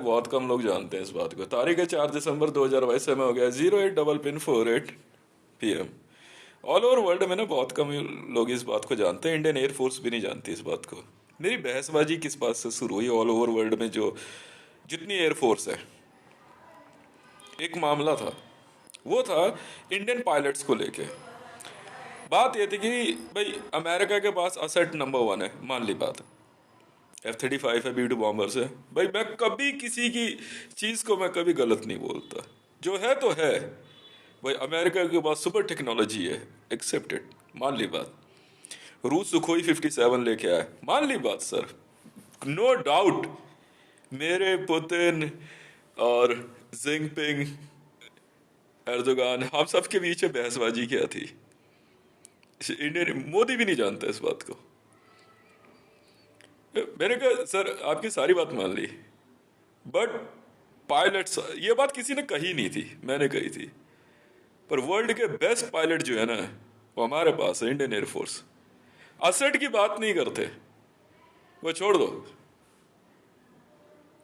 बहुत कम लोग जानते हैं इस बात को। तारीख है 4 दिसंबर 2022, समय हो गया 08 pin 48 PM। All over world में ना बहुत कम लोग इस बात को जानते हैं, इंडियन एयरफोर्स भी नहीं जानती इस बात को। मेरी बहसबाजी किस बात से शुरू हुई? ऑल ओवर वर्ल्ड में जो जितनी एयरफोर्स है, एक मामला था, वो था इंडियन पायलट्स को लेके। बात ये थी कि भाई अमेरिका के पास असेट नंबर 1 है, मान ली बात, F-35 है, B-2 बॉम्बर्स है। भाई मैं कभी किसी की चीज़ को मैं कभी गलत नहीं बोलता, जो है तो है। भाई अमेरिका के पास सुपर टेक्नोलॉजी है, एक्सेप्टेड, मान ली बात। रूस सुखोई 57 लेके आया, मान ली बात सर, नो डाउट। मेरे पुतिन और जिनपिंग, एर्दोगान, हम सब के बीच में बहसबाजी क्या थी? इंडियन मोदी भी नहीं जानता इस बात को। मैंने कहा सर आपकी सारी बात मान ली, बट पायलट्स, ये बात किसी ने कही नहीं थी, मैंने कही थी। पर वर्ल्ड के बेस्ट पायलट जो है ना, वो हमारे पास है, इंडियन एयरफोर्स। असेट की बात नहीं करते, वो छोड़ दो।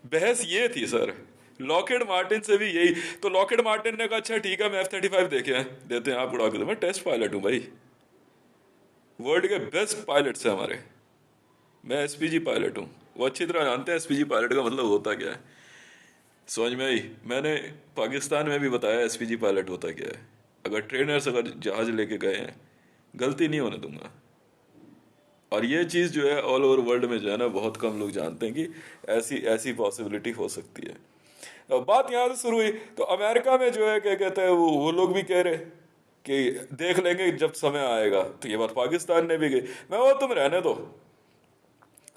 बहस ये थी सर, लॉकहेड मार्टिन से भी यही तो। लॉकहेड मार्टिन ने कहा अच्छा ठीक है, मैं F-35 देते हैं, आप उड़ा के दो। मैं टेस्ट पायलट हूं भाई, वर्ल्ड के बेस्ट पायलट्स हैं हमारे। मैं SPG पायलट हूँ, वो अच्छी तरह जानते हैं SPG पायलट का मतलब होता क्या है। समझ में आई? मैंने पाकिस्तान में भी बताया SPG पायलट होता क्या है। अगर ट्रेनर्स अगर जहाज लेके गए हैं, गलती नहीं होने दूंगा। और ये चीज़ जो है ऑल ओवर वर्ल्ड में जो है ना, बहुत कम लोग जानते हैं कि ऐसी ऐसी पॉसिबिलिटी हो सकती है। अब बात यहाँ से शुरू हुई, तो अमेरिका में जो है क्या कहते हैं, वो लोग भी कह रहे कि देख लेंगे जब समय आएगा। तो ये बात पाकिस्तान ने भी कही। मैं वो तुम रहने दो।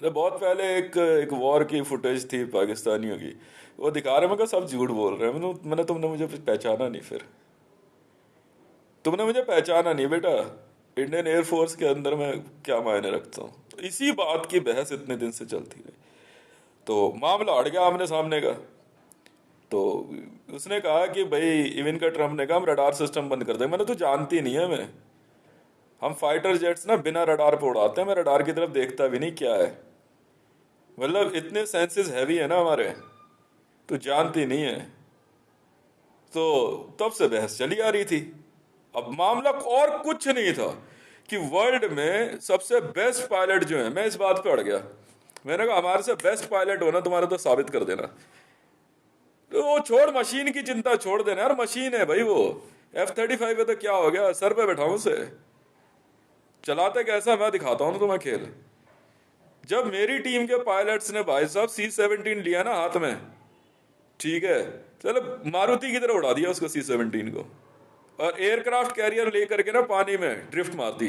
तो बहुत पहले एक वॉर की फुटेज थी पाकिस्तानियों की, वो दिखा रहे, मैं कहा सब झूठ बोल रहे हैं। तुमने मुझे पहचाना नहीं, फिर तुमने मुझे पहचाना नहीं बेटा। इंडियन एयरफोर्स के अंदर मैं क्या मायने रखता हूँ? तो इसी बात की बहस इतने दिन से चलती रही, तो मामला अड़ गया आमने सामने का। तो उसने कहा कि भाई इवन का ट्रम्प ने कहा हम रडार सिस्टम बंद कर दें। मैंने तो जानती नहीं है, मैं हम फाइटर जेट्स ना बिना रडार पे उड़ाते हैं, मैं रडार की तरफ देखता भी नहीं क्या है। मतलब इतने सेंसेस हैवी है ना हमारे, तो जानती नहीं है। तो तब से बहस चली आ रही थी। अब मामला और कुछ नहीं था कि वर्ल्ड में सबसे बेस्ट पायलट जो है, मैं इस बात पे अड़ गया। मैंने कहा हमारे से बेस्ट पायलट होना तुम्हारा, तो साबित कर देना। तो वो छोड़, मशीन की चिंता छोड़ देना यार, मशीन है भाई वो। F-35 है तो क्या हो गया, सर पे बैठाऊं उसे, चलाते कैसा मैं दिखाता हूं ना तुम्हें खेल। जब मेरी टीम के पायलट्स ने भाई साहब C-17 लिया ना हाथ में, ठीक है, चलो मारुति की तरह उड़ा दिया उसको, C-17 को, और एयरक्राफ्ट कैरियर लेकर के ना पानी में ड्रिफ्ट मार दी।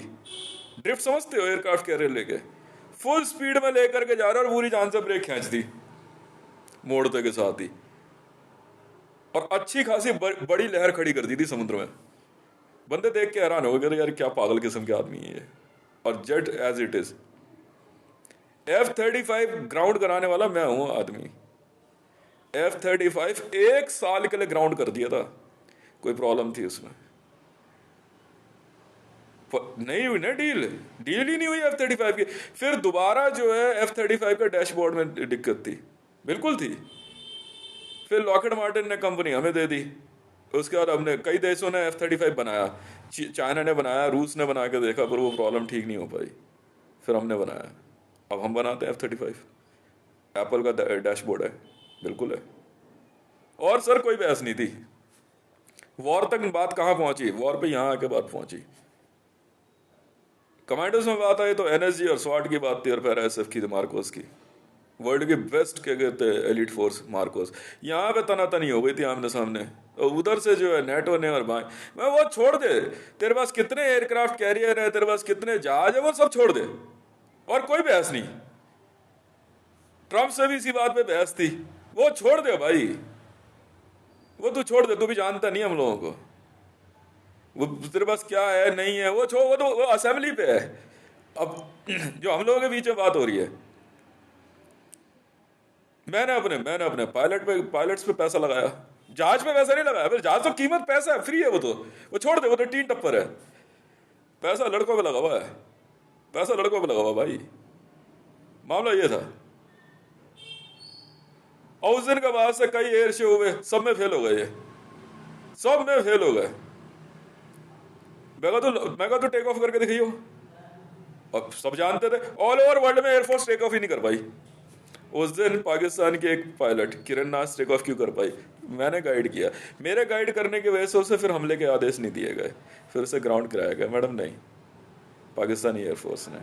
ड्रिफ्ट समझते हो? एयरक्राफ्ट कैरियर लेके फुल स्पीड में लेकर के जा रहा और पूरी जान से ब्रेक खींच दी मोड़ते के साथ ही, और अच्छी खासी बड़ी लहर खड़ी कर दी थी समुद्र में। बंदे देख के हैरान हो गए यार क्या पागल किस्म के आदमी है ये। और jet as it is, F-35 ground कराने वाला मैं हूं आदमी। F-35 1 साल के लिए ग्राउंड कर दिया था, कोई प्रॉब्लम थी उसमें? नहीं हुई ना डील, डील ही नहीं हुई F-35 की। फिर दोबारा जो है F-35 का डैशबोर्ड में दिक्कत थी, बिल्कुल थी। फिर लॉकहेड मार्टिन ने कंपनी हमें दे दी। उसके बाद हमने, कई देशों ने F-35 बनाया, चाइना ने बनाया, रूस ने बना के देखा, पर वो प्रॉब्लम ठीक नहीं हो पाई। फिर हमने बनाया, अब हम बनाते हैं F-35। एप्पल का डैशबोर्ड है, बिल्कुल है। और सर कोई बहस नहीं थी। वॉर तक बात कहाँ पहुंची? वॉर पे यहाँ आके बात पहुंची। कमांडोज में बात आई तो NSG और SWAT की बात थी, और पैरा SF की, मार्कोस की, वर्ल्ड की बेस्ट क्या कहते हैं एलिट फोर्स मार्कोस। यहाँ पे तनातनी हो गई थी आमने सामने, और उधर से जो है नेटो ने और बाएं। मैं वो छोड़ दे, तेरे पास कितने एयरक्राफ्ट कैरियर है, तेरे पास कितने जहाज है, वो सब छोड़ दे, और कोई बहस नहीं। ट्रंप से भी इसी बात पे बहस थी, वो छोड़ दे भाई, वो तू छोड़ दे, तू भी जानता नहीं हम लोगों को। वो तेरे पास क्या है नहीं है वो छोड़, वो तो वो असेंबली पे है। अब जो हम लोगों के बीच में बात हो रही है, मैंने अपने पायलट्स पे पैसा लगाया, जहाज पे पैसा नहीं लगाया। फिर जहाज तो कीमत पैसा है, फ्री है वो छोड़ दे, वो तो टीन टप्पर है। पैसा लड़कों पे लगा हुआ है, पैसा लड़कों पे लगा हुआ भाई। मामला ये था। और उस दिन के बाद से कई एयर शो हुए, सब में फेल हो गए, ये सब में फेल हो गए। मैं तो टेक ऑफ करके दिखाइयो। और सब जानते थे, ऑल ओवर वर्ल्ड में एयरफोर्स टेक ऑफ ही नहीं कर पाई। उस दिन पाकिस्तान के एक पायलट किरण नाज टेक ऑफ क्यों कर पाई? मैंने गाइड किया, मेरे गाइड करने की वजह से उसे फिर हमले के आदेश नहीं दिए गए, फिर उसे ग्राउंड कराया गया। मैडम नहीं, पाकिस्तानी एयरफोर्स ने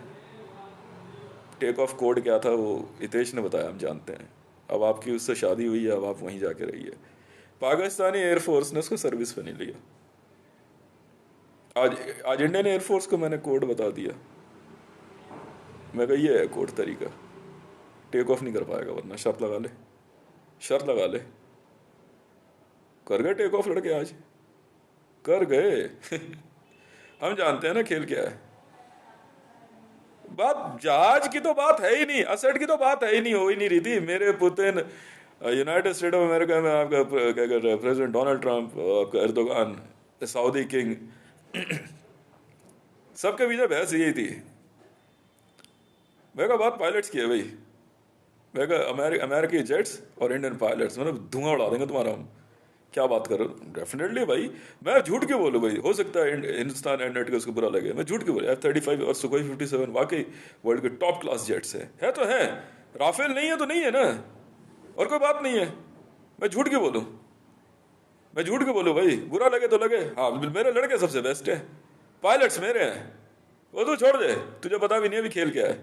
टेक ऑफ कोड क्या था वो हितेश ने बताया, हम जानते हैं। अब आपकी उससे शादी हुई है, अब आप वहीं जाके रहिए। पाकिस्तानी एयरफोर्स ने उसको सर्विस पे नहीं लिया। आज आज इंडियन एयरफोर्स को मैंने कोड बता दिया, मैं कहा ये है कोड तरीका, टेक ऑफ नहीं कर पाएगा, वरना शर्त लगा ले, शर्त लगा ले। कर गए टेक ऑफ लड़के, आज कर गए। हम जानते हैं ना खेल क्या है। बात जहाज की तो बात है ही नहीं, असेट की तो बात है ही नहीं, हो ही नहीं रही थी। मेरे Putin, United state of America में आपका क्या कहते हैं प्रेसिडेंट डोनाल्ड ट्रंप, आपका एर्दोगान, सऊदी किंग, सबके बीच में बहस यही थी। मैं कहा बात पायलट्स की है भाई, मैं कहा अमेरिकी जेट्स और इंडियन पायलट्स, मतलब धुआं उड़ा देंगे तुम्हारा हम। क्या बात करो, डेफिनेटली भाई। मैं झूठ क्यों बोलूँ भाई, हो सकता है हिंदुस्तान एयरनेट को उसको बुरा लगे, मैं झूठ क्यों बोलूँ। F-35 और सुखोई 57 वाकई वर्ल्ड के टॉप क्लास जेट्स है तो है। राफेल नहीं है तो नहीं है ना, और कोई बात नहीं है। मैं झूठ क्यों बोलूँ, मैं झूठ क्यों बोलूँ भाई, बुरा लगे तो लगे। हाँ, मेरे लड़के सबसे बेस्ट है, पायलट्स मेरे हैं। वो तो छोड़ दे, तुझे पता भी नहीं है अभी खेल क्या है,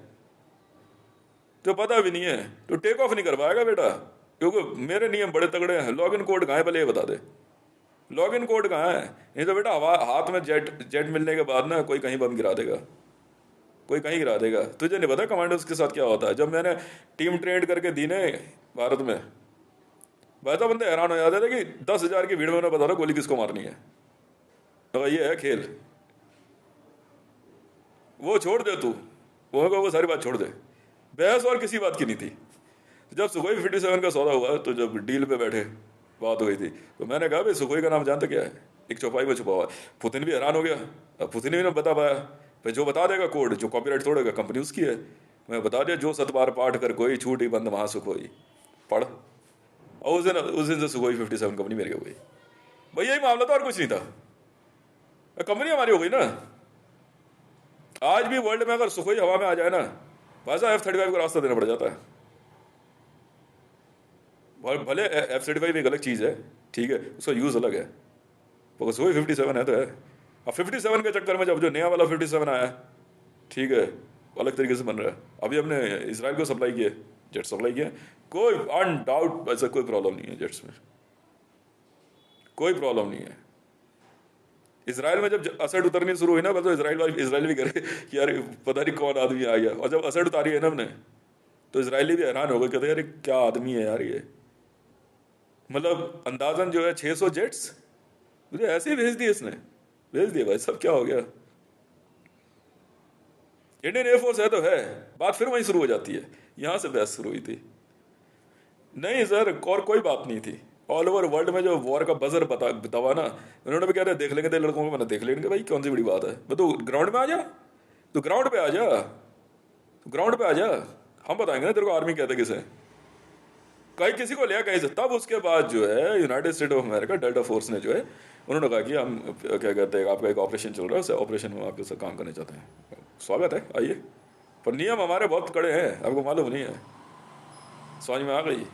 तो पता भी नहीं है, तो टेक ऑफ नहीं कर पाएगा बेटा, क्योंकि मेरे नियम बड़े तगड़े हैं। लॉग इन कोड कहाँ है, पहले ये बता दे, लॉग इन कोड कहाँ है? नहीं तो बेटा हाथ में जेट मिलने के बाद ना कोई कहीं बम गिरा देगा, कोई कहीं गिरा देगा। तुझे नहीं पता कमांडोज के साथ क्या होता है। जब मैंने टीम ट्रेंड करके दी ने भारत में, भाई तो बंदे हैरान हो जाते थे कि 10,000 की भीड़ में उन्हें बता रहा गोली किसको मारनी है। तो ये है खेल, वो छोड़ दे तू, वो सारी बात छोड़ दे। बहस और किसी बात की नहीं थी। जब सुखोई 57 का सौदा हुआ, तो जब डील पे बैठे बात हुई थी, तो मैंने कहा भाई सुखोई का नाम जानते क्या है, एक चौपाई में छुपा हुआ है। पुतिन भी हैरान हो गया, अब पुतिन भी ना बता पाया। भाई जो बता देगा कोड, जो कॉपीराइट तोड़ेगा कंपनी उसकी है। मैं बता दिया, जो सतबार पाठ कर कोई छूट ही बंद वहाँ सुखोई पढ़। और उस दिन से सुखोई 57 कंपनी मेरी हो गई भाई, यही मामला था और कुछ नहीं था, कंपनी हमारी हो गई ना। आज भी वर्ल्ड में अगर सुखोई हवा में आ जाए ना, भाई साहब F-35 को रास्ता देना पड़ जाता है। भले F-35 एक अलग चीज़ है, ठीक है, उसका यूज़ अलग है, मगर सुखोई 57 है तो है। अब 57 के चक्कर में जब जो नया वाला 57 आया, ठीक है, अलग तरीके से बन रहा है। अभी हमने इसराइल को सप्लाई किए, जेट सप्लाई किए, कोई अनडाउट ऐसा कोई प्रॉब्लम नहीं है जेट्स में, कोई प्रॉब्लम नहीं है। इसराइल में जब असड उतरनी शुरू हुई ना, तो इसराइल भी करे कि यार पता नहीं कौन आदमी आ गया। और जब असड उतारी है ना हमने, तो इसराइली भी हैरान हो गए, कहते यार क्या आदमी है यार ये। मतलब अंदाजन जो है 600 जेट्स मुझे ऐसे ही भेज दिए इसने, भेज दिए भाई, सब क्या हो गया। इंडियन एयरफोर्स है तो है, बात फिर वहीं शुरू हो जाती है, यहां से बहस शुरू हुई थी। नहीं सर, और कोई बात नहीं थी। ऑल ओवर वर्ल्ड में जो वॉर का बजर बतावा ना, उन्होंने भी कह रहे देख लेंगे, तेरे लड़कों को मैंने देख लेंगे भाई, कौन सी बड़ी बात है। मैं तो ग्राउंड में आ जा, तो ग्राउंड पे आ जा, तो ग्राउंड पे आ जा, हम बताएंगे ना तेरे को आर्मी कहते किसे। कहीं किसी को लिया कहीं से। तब उसके बाद जो है United state of America delta force ने जो है, उन्होंने कहा कि हम क्या कहते हैं, आपका एक ऑपरेशन चल रहा है, उस ऑपरेशन में आपके साथ काम करने चाहते हैं, स्वागत है, आइए। पर नियम हमारे बहुत कड़े हैं, आपको मालूम नहीं है, समझ में आ गई।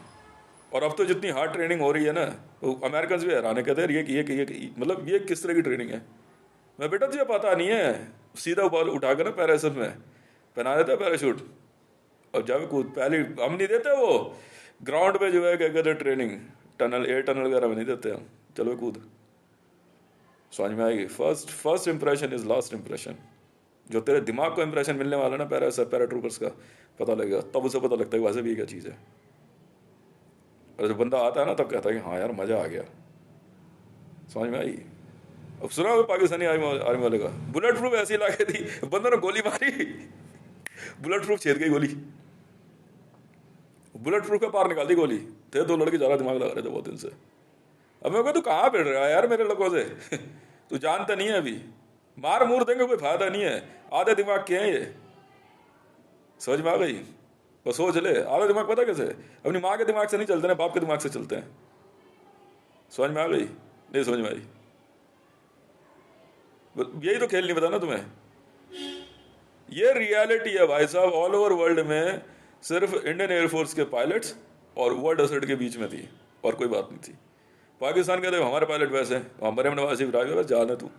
और अब तो जितनी हार्ड ट्रेनिंग हो रही है ना, वो अमेरिकन भी हैरान है, कहते हैं ये मतलब ये किस तरह की ट्रेनिंग है। मैं बेटा तुझे पता नहीं है, सीधा बॉल उठा कर ना पैराशूट में पहना देता है पैराशूट, और जब कूद पहले हम नहीं देते, वो ग्राउंड पे जो है क्या कहते हैं ट्रेनिंग, टनल एयर टनल वगैरह में नहीं देते हम, चलो कूद, समझ में आएगी। First impression is last impression. जो तेरे दिमाग को इंप्रेशन मिलने वाला ना पैराट्रूपर्स का, पता लगेगा, तब उसे पता लगता है वैसे भी क्या चीज़ है। और जब बंदा आता है ना, तब कहता है कि हाँ यार मज़ा आ गया, समझ में आई। अब सुना हो पाकिस्तानी आर्मी वाले का, बुलेट प्रूफ ऐसी ला के थी, बंदे ने गोली मारी, बुलेट प्रूफ छेद गई गोली, बुलेट प्रूफ का पार निकाल दी गोली। थे 2 लड़के ज़्यादा दिमाग लगा रहे थे बहुत दिन से। अब मैं तू कहाँ पिट रहा है यार मेरे लोगों से, तू जानता नहीं है, अभी मार देंगे, कोई फायदा नहीं है, आधे दिमाग के हैं ये, समझ में आ गई। बस सोच ले, आधा दिमाग पता कैसे है? अपनी माँ के दिमाग से नहीं चलते ना, बाप के दिमाग से चलते हैं। समझ में आ गई? नहीं समझ में आई? यही तो खेल नहीं पता ना तुम्हें। ये रियलिटी है भाई साहब, ऑल ओवर वर्ल्ड में सिर्फ इंडियन एयरफोर्स के पायलट्स और वर्ल्ड असड के बीच में थी, और कोई बात नहीं थी। पाकिस्तान के तो हमारे पायलट वैसे हैं, हमारे नवाज इब्राहिम बस जाना तू।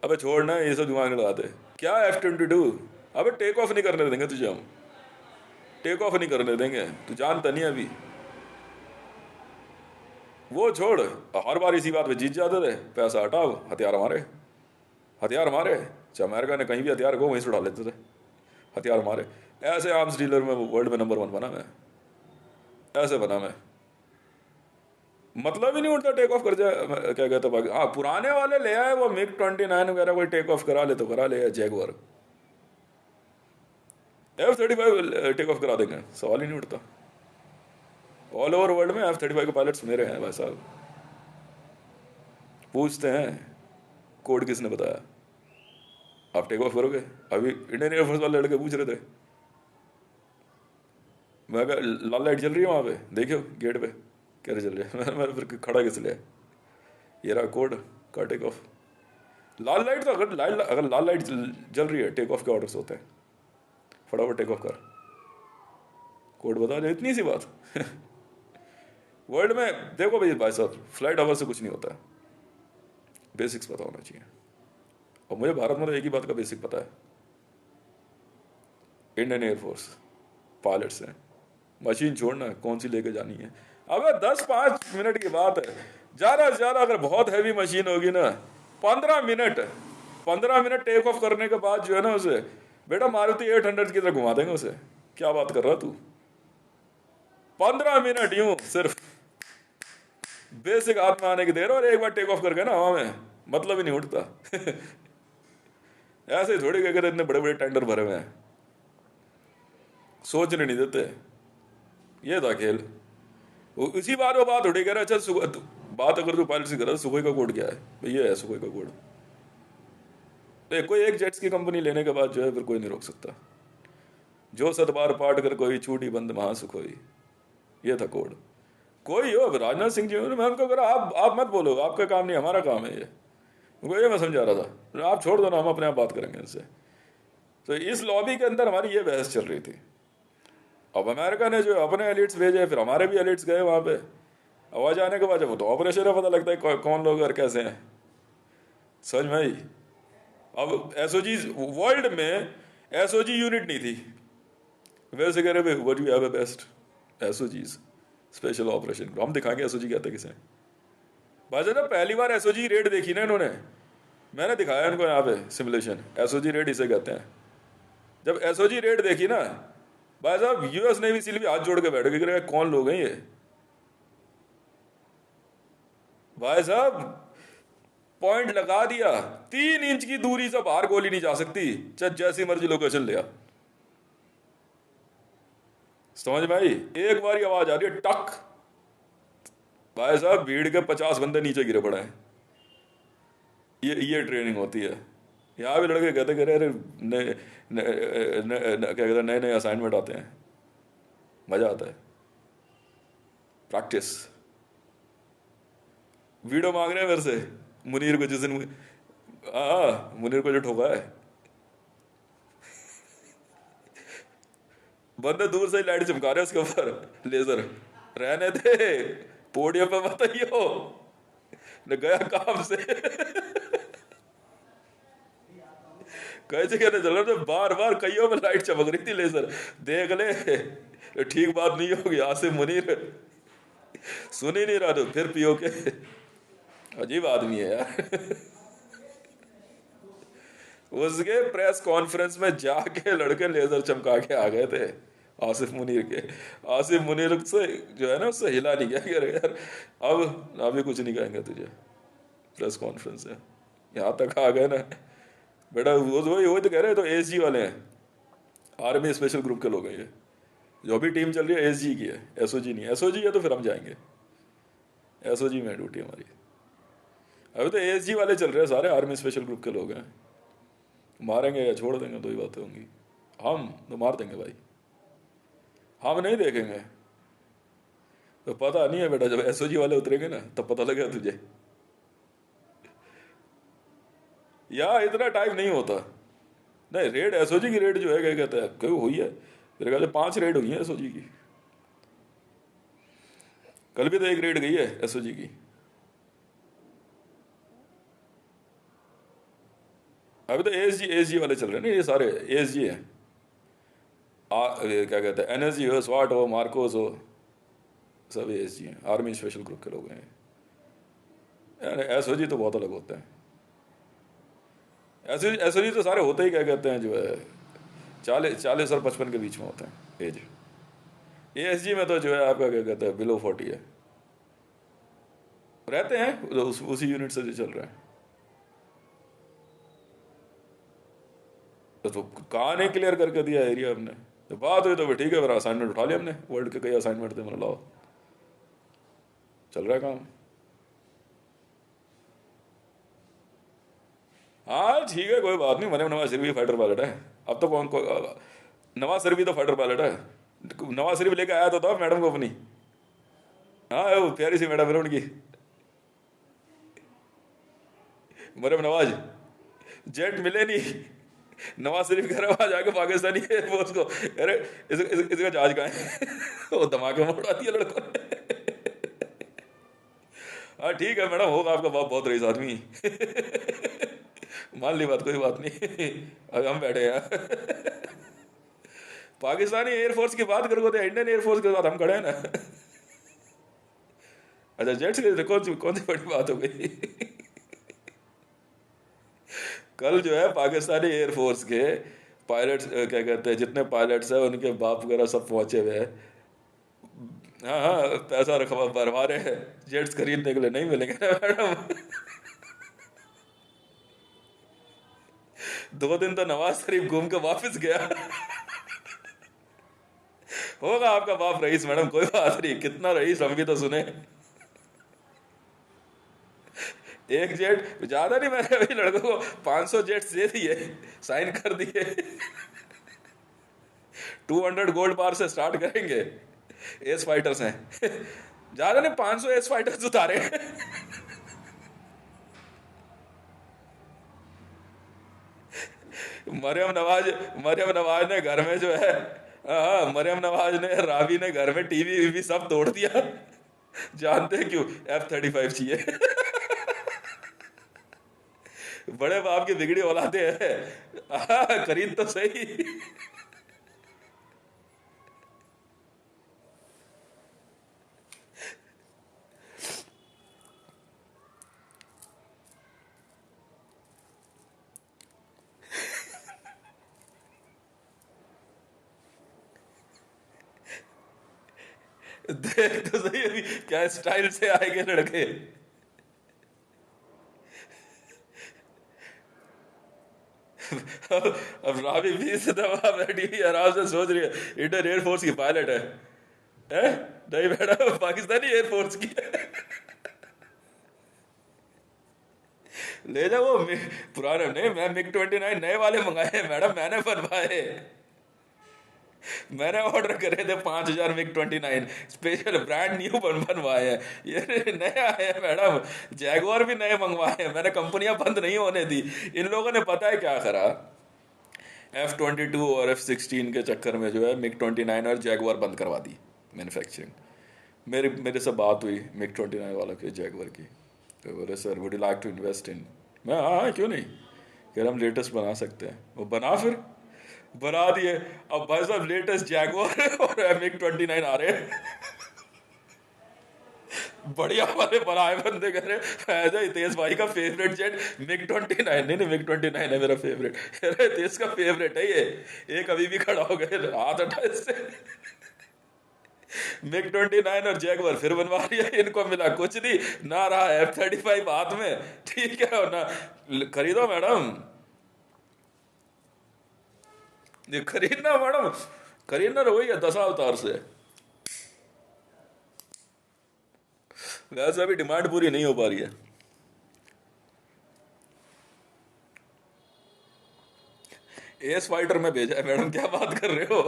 अबे छोड़ना ये सब दिमाग में लगाते, क्या F-22? अबे टेक ऑफ नहीं करने देंगे तुझे हम, टेक ऑफ नहीं करने देंगे, तू जानता नहीं अभी। वो छोड़, हर बार इसी बात पे जीत जाते थे, पैसा हटाओ, हथियार हमारे, हथियार हमारे। चाहे अमेरिका ने कहीं भी हथियार को वहीं से उड़ा लेते थे, हथियार हमारे। ऐसे आर्म्स डीलर में वर्ल्ड में नंबर 1 बना मैं, ऐसे बना मैं। मतलब ही नहीं उठता टेक ऑफ कर जाए, क्या कहते हैं, हाँ पुराने वाले ले आए वो MiG-29 वगैरह, कोई टेक ऑफ करा ले तो करा ले, जैगुआर। F-35 टेक ऑफ करा देंगे, सवाल ही नहीं उठता। ऑल ओवर वर्ल्ड में F-35 के पायलट्स मेरे हैं भाई साहब। पूछते हैं कोड किसने बताया, आप टेक ऑफ करोगे? अभी इंडियन एयरफोर्स वाले लड़के पूछ रहे थे, मैं कहा लाल लाइट जल रही है वहाँ पे, देखियो गेट पे, कह रहे चल रही है। मैं फिर खड़ा किस लिए? ये रहा कोड का टेक ऑफ। लाल लाइट तो अगर लाल लाइट जल रही है, टेक ऑफ के ऑर्डर्स होते हैं, फटाफट टेक ऑफ कर, कोड बता दे, इतनी सी बात। वर्ल्ड में देखो भाई साहब, फ्लाइट आवर से कुछ नहीं होता है, बेसिक्स पता होना चाहिए। और मुझे भारत में तो एक ही बात का बेसिक पता है, इंडियन एयरफोर्स पायलट्स हैं, मशीन छोड़ना कौन सी लेके जानी है। अबे 10-5 मिनट की बात है, ज़्यादा से ज़्यादा अगर बहुत हैवी मशीन होगी ना 15 मिनट टेक ऑफ करने के बाद जो है ना उसे, बेटा मारुति 800 की तरह घुमा देंगे उसे। क्या बात कर रहा तू, 15 मिनट यूं सिर्फ बेसिक हाथ में आने की देर, और एक बार टेक ऑफ कर गए ना हवा में, मतलब ही नहीं उठता। ऐसे ही थोड़ी कहकर इतने बड़े बड़े टेंडर भरे हुए हैं, सोचने नहीं देते। ये था खेल। इसी बार वो बात उठी, कह रहा अच्छा बात अगर तू पायलट से कर रहा, सुखोई का कोड क्या है? भैया है सुखोई का कोड। कोई एक जेट्स की कंपनी लेने के बाद जो है फिर कोई नहीं रोक सकता, जो सतबार पाट कर कोई छूटी बंद महा सुखोई, ये था कोड। कोई हो, राजनाथ सिंह जी, मैं उनको कह रहा आप मत बोलो, आपका काम नहीं हमारा काम है ये। उनको ये मैं समझा रहा था, आप छोड़ दो ना, हम अपने आप बात करेंगे इनसे। तो इस लॉबी के अंदर हमारी ये बहस चल रही थी। अब अमेरिका ने जो अपने एलिट्स भेजे, फिर हमारे भी एलिट्स गए वहाँ पे। आवाज आने के बाद जब वो तो ऑपरेशन है, पता लगता है कौन लोग और कैसे हैं। समझ में आई? अब एसओजी वर्ल्ड में एसओजी यूनिट नहीं थी, वैसे कह रहे what you have a best एसओजीज स्पेशल ऑपरेशन, हम दिखाएंगे एसओजी कहते किसे। भाई ना पहली बार एसओजी रेड देखी ना इन्होंने, मैंने दिखाया इनको यहाँ पे सिमुलेशन, एसओजी रेड इसे कहते हैं। जब एसओजी रेड देखी ना भाई साहब, यूएस नेवी सील भी हाथ जोड़ के बैठ गए, कौन लोग हैं ये भाई साहब। पॉइंट लगा दिया, 3 इंच की दूरी से बाहर गोली नहीं जा सकती, चाहे जैसी मर्जी लोकेशन ले आ। समझ में आई? एक बार आवाज आ रही है टक, भाई साहब भीड़ के 50 बंदे नीचे गिरे पड़े हैं। ये ट्रेनिंग होती है। यहाँ भी लड़के कहते कह रहे क्या कहते नए नए असाइनमेंट आते हैं, मजा आता है, प्रैक्टिस। वीडियो मांग रहे हैं मेरे से, मुनीर को जिस दिन मुनीर को जो ठोका है, बंदे दूर से ही लाइट चमका रहे उसके ऊपर लेजर, रहने दे पोडियम पे मत आइयो, न गया काम से। कई जगह चल रहा था, बार बार कईयों में लाइट चमक रही थी लेजर, देख ले ठीक बात नहीं होगी। आसिफ मुनीर सुन ही नहीं रहा, तो फिर पियो के, अजीब आदमी है यार। उसके प्रेस कॉन्फ्रेंस में जाके लड़के लेजर चमका के आ गए थे आसिफ मुनीर के। आसिफ मुनीर से जो है ना उससे हिला नहीं गया, कह रहे यार अब अभी कुछ नहीं कहेंगे तुझे, प्रेस कॉन्फ्रेंस है यहाँ तक आ गए ना बेटा। वही तो कह रहे, तो एसजी वाले हैं, आर्मी स्पेशल ग्रुप के लोग हैं ये, जो भी टीम चल रही है एसजी की है, एसओजी नहीं। एसओजी है तो फिर हम जाएंगे, एसओजी में ड्यूटी हमारी। अभी तो एसजी वाले चल रहे हैं सारे, आर्मी स्पेशल ग्रुप के लोग हैं, मारेंगे या छोड़ देंगे, दो ही बातें होंगी। हम तो मार देंगे भाई, हम नहीं देखेंगे। तो पता नहीं है बेटा, जब एसओजी वाले उतरेंगे ना तब पता लगेगा तुझे। या इतना टाइम नहीं होता। नहीं, रेड एसओजी की रेड जो है क्या कहते हैं, क्यों हुई है मेरे ख्याल से 5 रेड हुई है एसओजी की। कल भी तो एक रेड गई है एसओजी की। अभी तो एएसजी वाले चल रहे हैं ना, ये सारे एएसजी हैं। ये क्या कहते हैं, एनएसजी हो, स्वाट हो, मार्कोस हो, सब एएसजी हैं, आर्मी स्पेशल ग्रुप के लोग हैं। यार एसओजी तो बहुत अलग होता है। एसओजी तो सारे होते ही क्या कहते हैं जो है 40 और 55 के बीच में होते हैं एज। एएसजी में तो जो है आपका क्या कहते हैं बिलो 40 है, रहते हैं उसी यूनिट से जो चल रहा है। तो कहाँ नहीं क्लियर करके दिया एरिया हमने। तो बात हुई तो फिर ठीक है, फिर असाइनमेंट उठा लिया हमने, वर्ल्ड के कई असाइनमेंट थे, मतलब लाओ चल रहा है काम। हाँ ठीक है, कोई बात नहीं, मरियम नवाज शरीफ भी फाइटर पायलट है। अब तो नवाज शरीफ भी तो फाइटर पायलट है। नवाज शरीफ लेके आया तो था मैडम को अपनी। हाँ वो प्यारी सी मैडम है उनकी, मरियम नवाज। जेट मिले नहीं, नवाज शरीफ कह रहा वहां जाके पाकिस्तानी एयरफोर्स को, अरे इसका जहाज कहाँ है वो धमाके में उड़ा दिया लड़कों ने। हाँ ठीक है मैडम, होगा आपका बाप बहुत रईस आदमी। मान ली बात, कोई बात नहीं। अब हम बैठे हैं पाकिस्तानी एयरफोर्स की बात करोगे तो इंडियन एयरफोर्स के साथ हम खड़े हैं ना। अच्छा जेट्स के कौन सी बड़ी बात हो गई। कल जो है पाकिस्तानी एयरफोर्स के पायलट्स क्या कहते हैं, जितने पायलट्स हैं उनके बाप वगैरह सब पहुंचे हुए हैं। हाँ हाँ, पैसा रखवा भरवा रहे हैं जेट्स खरीदने के लिए, नहीं मिलेंगे ना मैडम। 2 दिन तो नवाज शरीफ घूम के वापस गया। होगा आपका बाप रईस मैडम, कोई बात नहीं, कितना रईस हम भी तो सुने। एक जेट ज्यादा नहीं, मैंने अभी लड़कों को 500 जेट्स दे दिए, साइन कर दिए। 200 गोल्ड बार से स्टार्ट करेंगे। एस फाइटर्स हैं। ज्यादा नहीं, 500 एस फाइटर्स उतारे। मरियम नवाज ने घर में जो है, हाँ मरियम नवाज ने, रावी ने घर में टीवी वीवी सब तोड़ दिया। जानते हैं क्यों? F-35 चाहिए। बड़े बाप की बिगड़ी औलादे हैं। खरीद तो सही। देख तो सही अभी क्या स्टाइल से आएंगे लड़के। अब रावी 20 दफा बैठी हुई आराम से सोच रही है इंडियन एयरफोर्स की पायलट है। हैं? नहीं मैडम, पाकिस्तानी एयरफोर्स की है। ले जाओ वो पुराने नहीं, मैं MiG-29 नए वाले मंगाए हैं मैडम, मैंने बनवाए। मैंने ऑर्डर करे थे 5,000 MiG-29 स्पेशल ब्रांड न्यू बनवाए हैं। ये नए आए हैं मैडम। जैगुआर भी नए मंगवाए हैं मैंने, कंपनियां बंद नहीं होने दी। इन लोगों ने पता है क्या करा, F-22 और F-16 के चक्कर में जो है MiG-29 और जैगुआर बंद करवा दी मैन्युफैक्चरिंग। मेरे से बात हुई MiG-29 वालों की, जैगुआर की, तो बोले sir would you like to invest in. मैं हाँ हाँ, क्यों नहीं, कह रहे हम लेटेस्ट बना सकते हैं। वो बना, फिर बना दिए। अब भाई साहब लेटेस्ट जैगुआर और MiG-29 आ रहे हैं। बढ़िया वाले बनाए बंदे कह रहे ऐसा हितेश भाई का फेवरेट जेट MiG-29। नहीं नहीं, MiG-29 है मेरा फेवरेट। अरे हितेश का फेवरेट है ये कभी भी खड़ा हो गए, हाथ हटा इससे। MiG-29 और जैगुआर फिर बनवा रही है, इनको मिला कुछ नहीं, ना रहा F-35 हाथ में, ठीक है, और ना खरीदो मैडम। ये खरीदना मैडम, खरीदना रहो या 10 अवतार से। वैसे अभी डिमांड पूरी नहीं हो पा रही है। एस फाइटर में भेजा है मैडम, क्या बात कर रहे हो?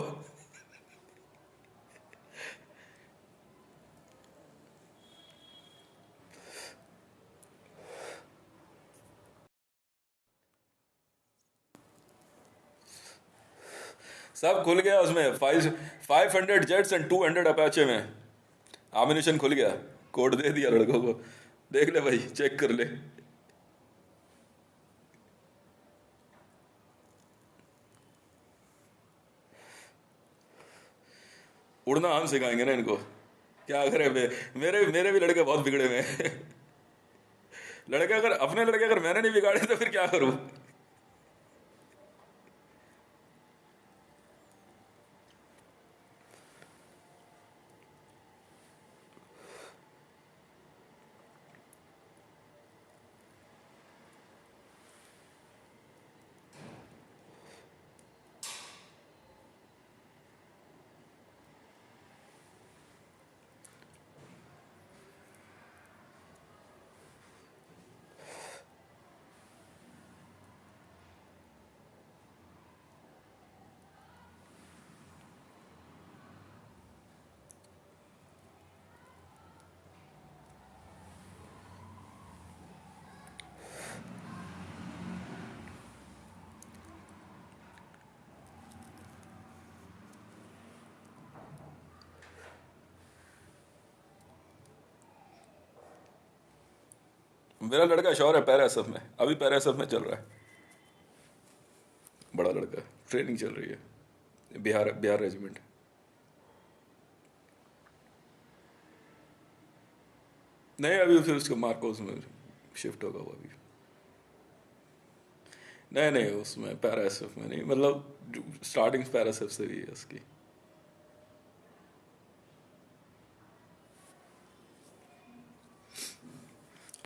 सब खुल गया उसमें, 500 जेट्स एंड 200 अपाचे में आमिनेशन खुल गया। कोड दे दिया लड़कों को, देख ले भाई, चेक कर ले। उड़ना हम सिखाएंगे ना इनको, क्या करे मेरे मेरे भी लड़के बहुत बिगड़े हुए हैं। लड़के अगर अपने लड़के अगर मैंने नहीं बिगाड़े तो फिर क्या करूं? मेरा लड़का श्योर है पैरा एसएफ में, अभी पैरा एसएफ में चल रहा है। बड़ा लड़का, ट्रेनिंग चल रही है, बिहार बिहार रेजिमेंट। नहीं अभी फिर उसको मार्कोस में शिफ्ट होगा वो अभी। नहीं नहीं उसमें पैरा एसएफ में नहीं, मतलब स्टार्टिंग पैरा एसएफ से ही है उसकी।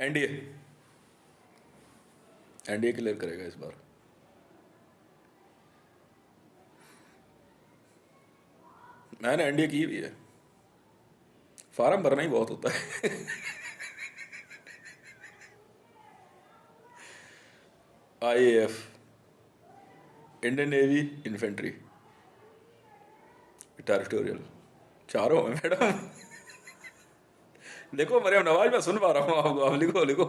एनडीए, एनडीए क्लियर करेगा इस बार। मैंने एनडीए की भी है, फार्म भरना ही बहुत होता है। IAF, Indian navy infantry, territorial, चारों में मैडम। देखो मरियम नवाज, मैं सुन पा रहा हूँ आपको, आप लिखो लिखो।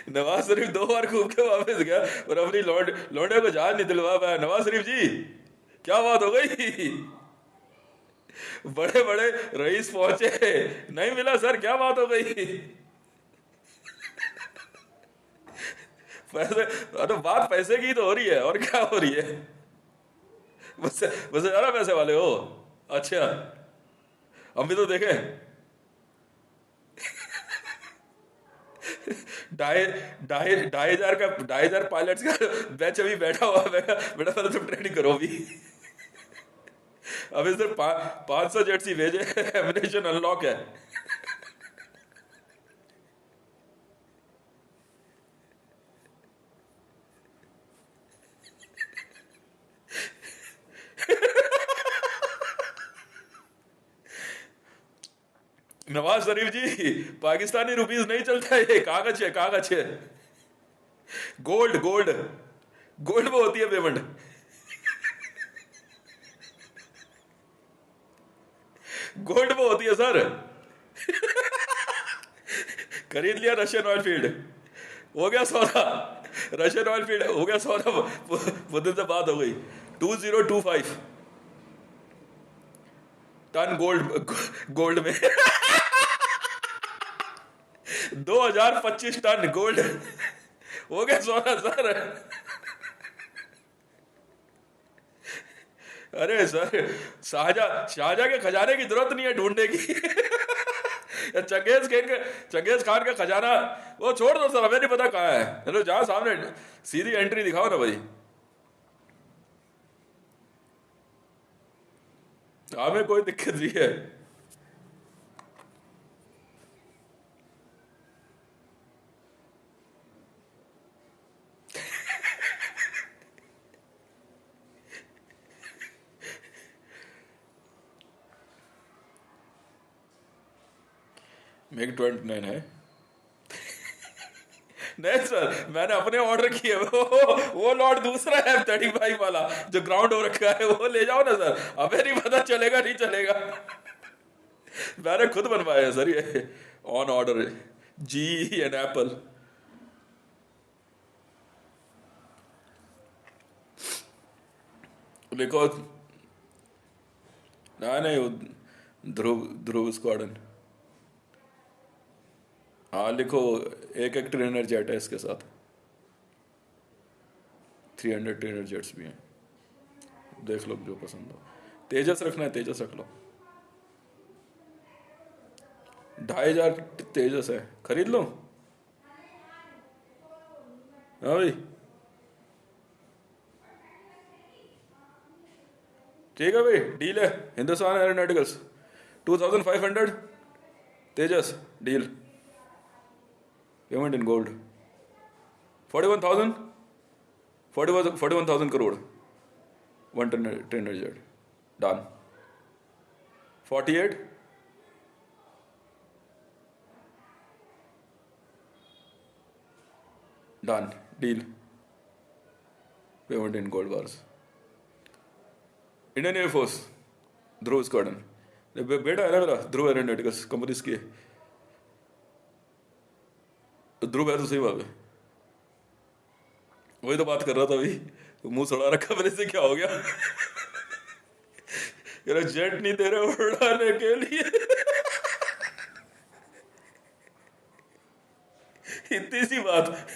नवाज शरीफ 2 बार घूम के वापस गया और अपनी लौंडे को जहाज नहीं दिलवा पाया। नवाज शरीफ जी, क्या बात हो गई? बड़े बड़े रईस पहुंचे, नहीं मिला सर, क्या बात हो गई? पैसे, तो बात पैसे की तो हो रही है, और क्या हो रही है? बस बस ज्यादा पैसे वाले हो? अच्छा, हम भी तो देखे। ढाई ढाई ढाई हजार का, 2,500 पायलट्स का बैच अभी बैठा हुआ है। बेटा पहले तुम ट्रेनिंग करो अभी। अभी सिर्फ 500 जेट्स ही भेजे, एमिनेशन अनलॉक है। नवाज शरीफ जी, पाकिस्तानी रुपीस नहीं चलता है, ये कागज है, कागज है। गोल्ड गोल्ड, गोल्ड में होती है पेमेंट। गोल्ड में होती है सर। खरीद लिया रशियन ऑयल फील्ड, हो गया सौदा। रशियन ऑयल फील्ड हो गया सौदा, वो दिन से बात हो गई। 2025 टन गोल्ड, गोल्ड में। 2025 टन गोल्ड, हो गया सौदा सर। अरे सर, शाहजहां के खजाने की जरूरत नहीं है ढूंढने की। चंगेज खान का खजाना वो छोड़ दो सर, हमें नहीं पता कहाँ है। चलो जहां सामने सीधी एंट्री दिखाओ ना भाई, हमें कोई दिक्कत नहीं है। मिग 29 है। नहीं सर, मैंने अपने ऑर्डर किए, वो लॉट दूसरा है F-35 वाला जो ग्राउंड हो रखा है, वो ले जाओ ना सर। हमें नहीं पता चलेगा नहीं चलेगा। मैंने खुद बनवाया है सर ये, ऑन ऑर्डर, जी एंड एप्पल। लिखो। ना नहीं, वो ध्रुव ध्रुव स्क्वाडन। हाँ लिखो, एक ट्रेनर जेट है इसके साथ, 300 ट्रेनर जेट्स भी हैं। देख लो जो पसंद हो। तेजस रखना है, तेजस रख लो। 2500 तेजस है, खरीद लो। हाँ भाई, ठीक है भाई, डील है। Hindustan aeronauticals 2500 Tejas, deal. Payment in gold 41,000, 41,000 crore, 1 trainer jet, done. 48, done, deal. Payment in gold bars. Indian air force, Dhruv squadron. बेटा है ना मेरा, ध्रुव एरोनॉटिकल्स कंपनी की है। ध्रुव है तो सही बात है। वही तो बात कर रहा था अभी, मुंह सड़ा रखा मैंने से, क्या हो गया? यार जेट नहीं दे रहे उड़ाने के लिए। इतनी सी बात।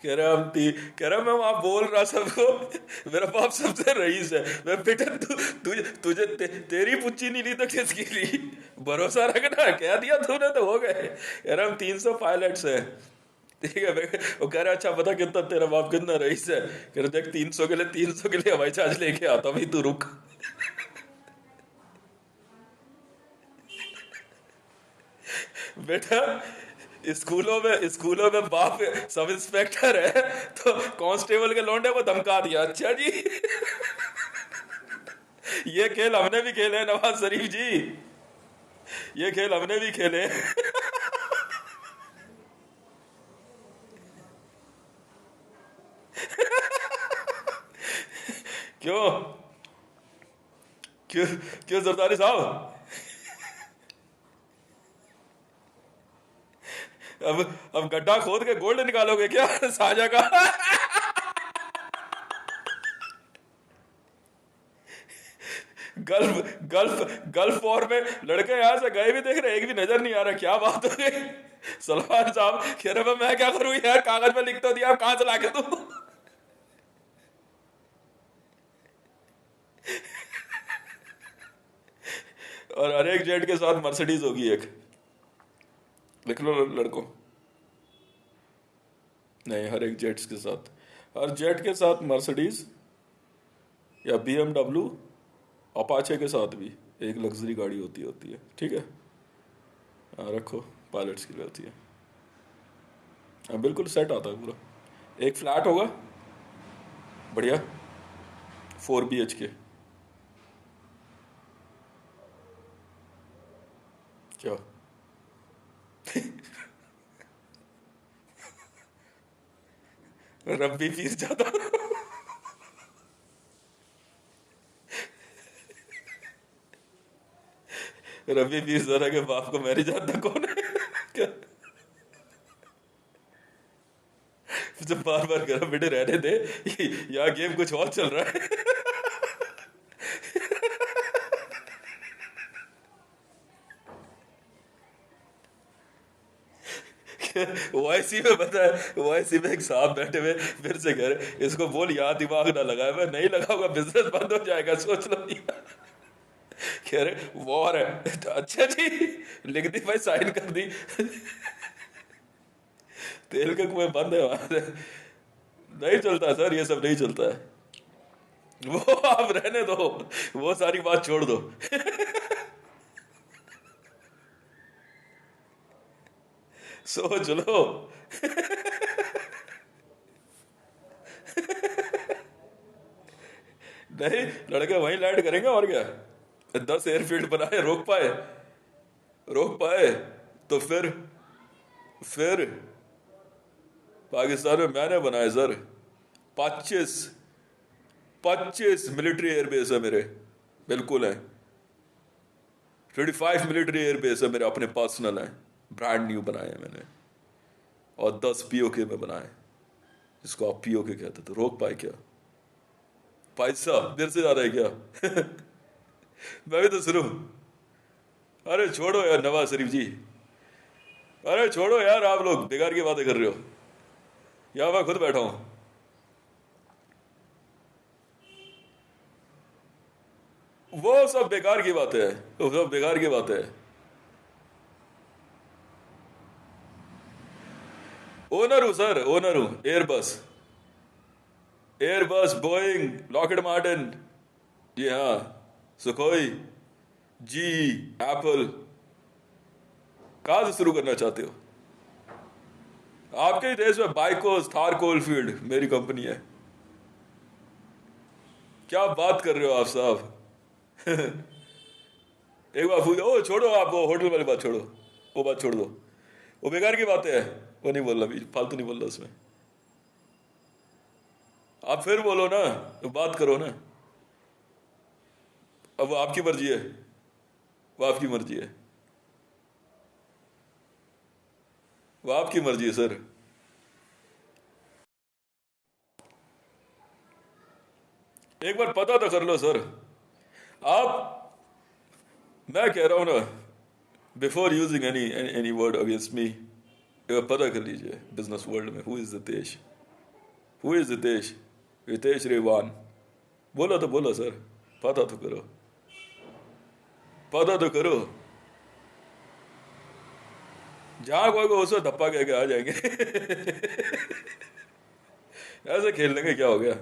कह रहा मैं वहां बोल रहा सबको, मेरा बाप सबसे रईस है। मैं बेटा तुझे तेरी पुच्ची नहीं ली तो किसकी ली? भरोसा रखना, कह दिया तूने तो हो गए। कह रहा हम 300 पायलट्स हैं। ठीक है भाई। वो कह रहा अच्छा बता कितना तेरा बाप कितना रईस है? कह रहा देख 300 के लिए हवाई जहाज लेके आता भाई, तू रुक। बेटा स्कूलों में बाप सब इंस्पेक्टर है, तो कांस्टेबल के लौंडे को धमका दिया। अच्छा जी, ये खेल हमने भी खेले हैं नवाज शरीफ जी, ये खेल हमने भी खेले। क्यों? क्यों? क्यों जरदारी साहब? अब गड्ढा खोद के गोल्ड निकालोगे क्या साझा का? गल्फ गल्फ वॉर में लड़के यहां से गए भी देख रहे, एक भी नजर नहीं आ रहा, क्या बात हो गई? सलमान साहब कह रहे मैं क्या करूं यार, कागज में लिख तो दिया, कहां से लाके दूं? और हर एक जेट के साथ मर्सिडीज होगी एक, लिख लो लड़कों। नहीं, हर एक जेट्स के साथ, हर जेट के साथ मर्सिडीज या BMW, अपाचे के साथ भी एक लग्जरी गाड़ी होती है, ठीक है। हाँ रखो, पायलट्स के लिए होती है। हाँ बिल्कुल सेट आता है पूरा। एक फ्लैट होगा बढ़िया, 4 BHK। क्या? रब्बी फीस ज्यादा। रब्बी फीस जरा के बाप को मेरी जानता कौन है? क्या? जब बार बार कह रहा बेटे रहने दे, यहाँ गेम कुछ और चल रहा है। OIC में पता है, OIC में एक साहब बैठे हुए फिर से कह रहे इसको बोल यहाँ दिमाग ना लगाए। मैं नहीं लगाऊंगा, बिजनेस बंद हो जाएगा, सोच लो। कह रहे वॉर है तो अच्छा जी, लिख दी भाई, साइन कर दी। तेल का कुएं बंद है वहां से। नहीं चलता सर, ये सब नहीं चलता है। वो आप रहने दो, वो सारी बात छोड़ दो। सोच लो। नहीं, लड़के वहीं लैंड करेंगे और क्या। 10 एयरफील्ड बनाए, रोक पाए? रोक पाए? तो फिर पाकिस्तान में मैंने बनाए सर। 25 25 मिलिट्री एयरबेस है मेरे, बिल्कुल है। 25 मिलिट्री एयरबेस है मेरे, अपने पर्सनल है, ब्रांड न्यू बनाए हैं मैंने। और 10 पीओके में बनाए, जिसको आप पीओके कहते, तो रोक पाए क्या? पैसा मेरे से ज्यादा है क्या? मैं भी तो शुरू। अरे छोड़ो यार नवाज शरीफ जी, अरे छोड़ो यार, आप लोग बेकार की बातें कर रहे हो। यहाँ मैं खुद बैठा हूँ। वो सब बेकार की बातें है, वो सब बेकार की बातें है। ओनर हूँ सर, ओनर हूँ। Airbus, Airbus, Boeing, Lockheed Martin, जी हाँ, सुखोई, जी, एप्पल। कहाँ से शुरू करना चाहते हो? आपके ही देश में बाइकोस, थार कोलफील्ड मेरी कंपनी है। क्या बात कर रहे हो आप साहब? एक बार पूछो, ओ छोड़ो, आप वो होटल वाली बात छोड़ो, वो बात छोड़ दो, वो बेकार की बातें है। वो नहीं बोलना, भी फालतू नहीं बोलना उसमें। आप फिर बोलो ना, तो बात करो ना। अब वो आपकी मर्जी है, वो आपकी मर्जी है, वो आपकी मर्जी है सर। एक बार पता तो कर लो सर। आप, मैं कह रहा हूं ना, before using any word against me, एक बार पता कर लीजिए बिजनेस वर्ल्ड में, who is Ritesh, who is Ritesh, Ritesh Rewan. बोला तो बोला सर, पता तो करो, पता तो करो। जहां कोई को उसको धप्पा कह के आ जाएंगे। ऐसे खेल लेंगे, क्या हो गया?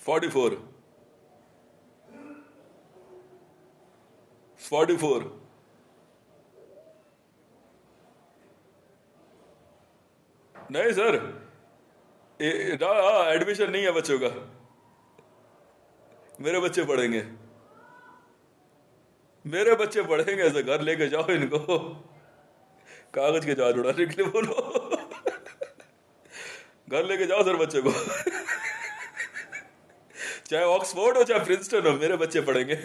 44, 44। नहीं सर, एडमिशन नहीं है बच्चों का, मेरे बच्चे पढ़ेंगे, मेरे बच्चे पढ़ेंगे। ऐसे घर लेके जाओ इनको, कागज के जहाज उड़ाने के लिए बोलो। घर लेके जाओ सर बच्चे को। चाहे ऑक्सफोर्ड हो चाहे प्रिंसटन हो, मेरे बच्चे पढ़ेंगे।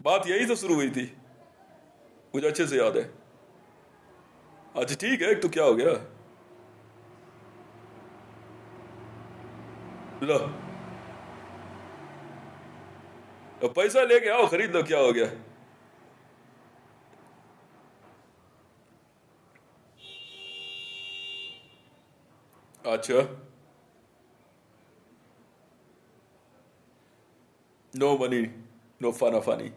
बात यही तो शुरू हुई थी, मुझे अच्छे से याद है। अच्छा ठीक है, तो क्या हो गया? लो, अब पैसा लेके आओ, खरीद लो, क्या हो गया? अच्छा, नो मनी, नो फना funny.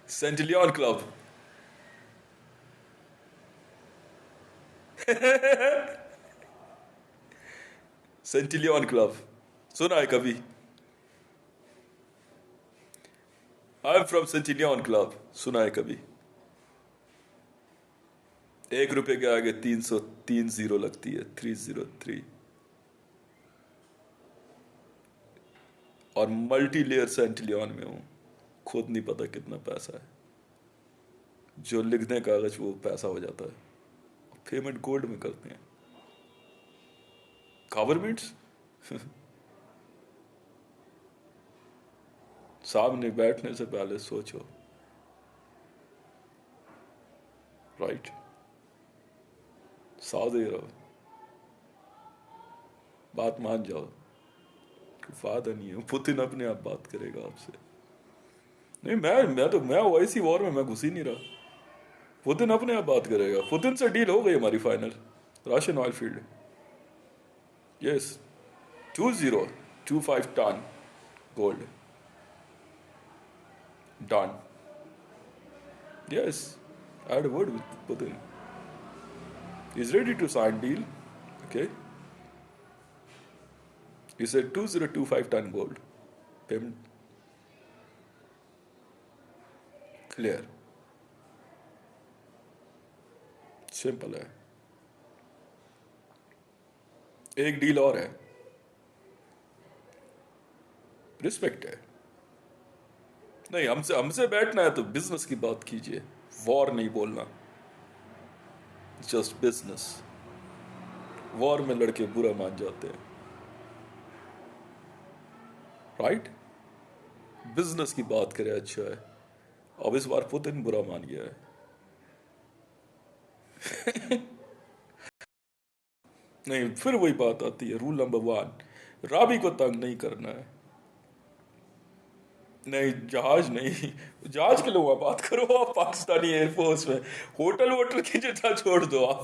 Centillion club. Centillion club, सुना है कभी? I am from Centillion club, सुना है कभी? 1 रुपए के आगे 303 जीरो लगती है, 303। और मल्टी लेयर सेंटिलियन में हूँ, खुद नहीं पता कितना पैसा है। जो लिख दें कागज वो पैसा हो जाता है। पेमेंट गोल्ड में करते हैं गवर्नमेंट्स। सामने बैठने से पहले सोचो, राइट? सादे रहो, बात मान जाओ। फायदा नहीं है, पुतिन अपने आप बात करेगा आपसे। नहीं, मैं वैसी वॉर में मैं घुस ही नहीं रहा। पुतिन अपने आप बात करेगा, पुतिन से डील हो गई हमारी final, Russian oil field. Yes, 2025 ton gold, done. Yes, I had a word with Putin. He's ready to sign deal. Okay. He said 2025 ton gold. Payment clear. Simple है. एक डील और है. Respect है. नहीं, हमसे हमसे बैठना है तो बिजनेस की बात कीजिए. वॉर नहीं बोलना. Just business. वॉर में लड़के बुरा मान जाते हैं. राइट. बिजनेस की बात करें. अच्छा है. अब इस बार पुतिन बुरा मान गया है. नहीं, फिर वही बात आती है. रूल नंबर 1, राबी को तंग नहीं करना है. नहीं, जहाज नहीं. जहाज के लोग बात करो आप. पाकिस्तानी एयरफोर्स में होटल वोटल की जितना छोड़ दो आप.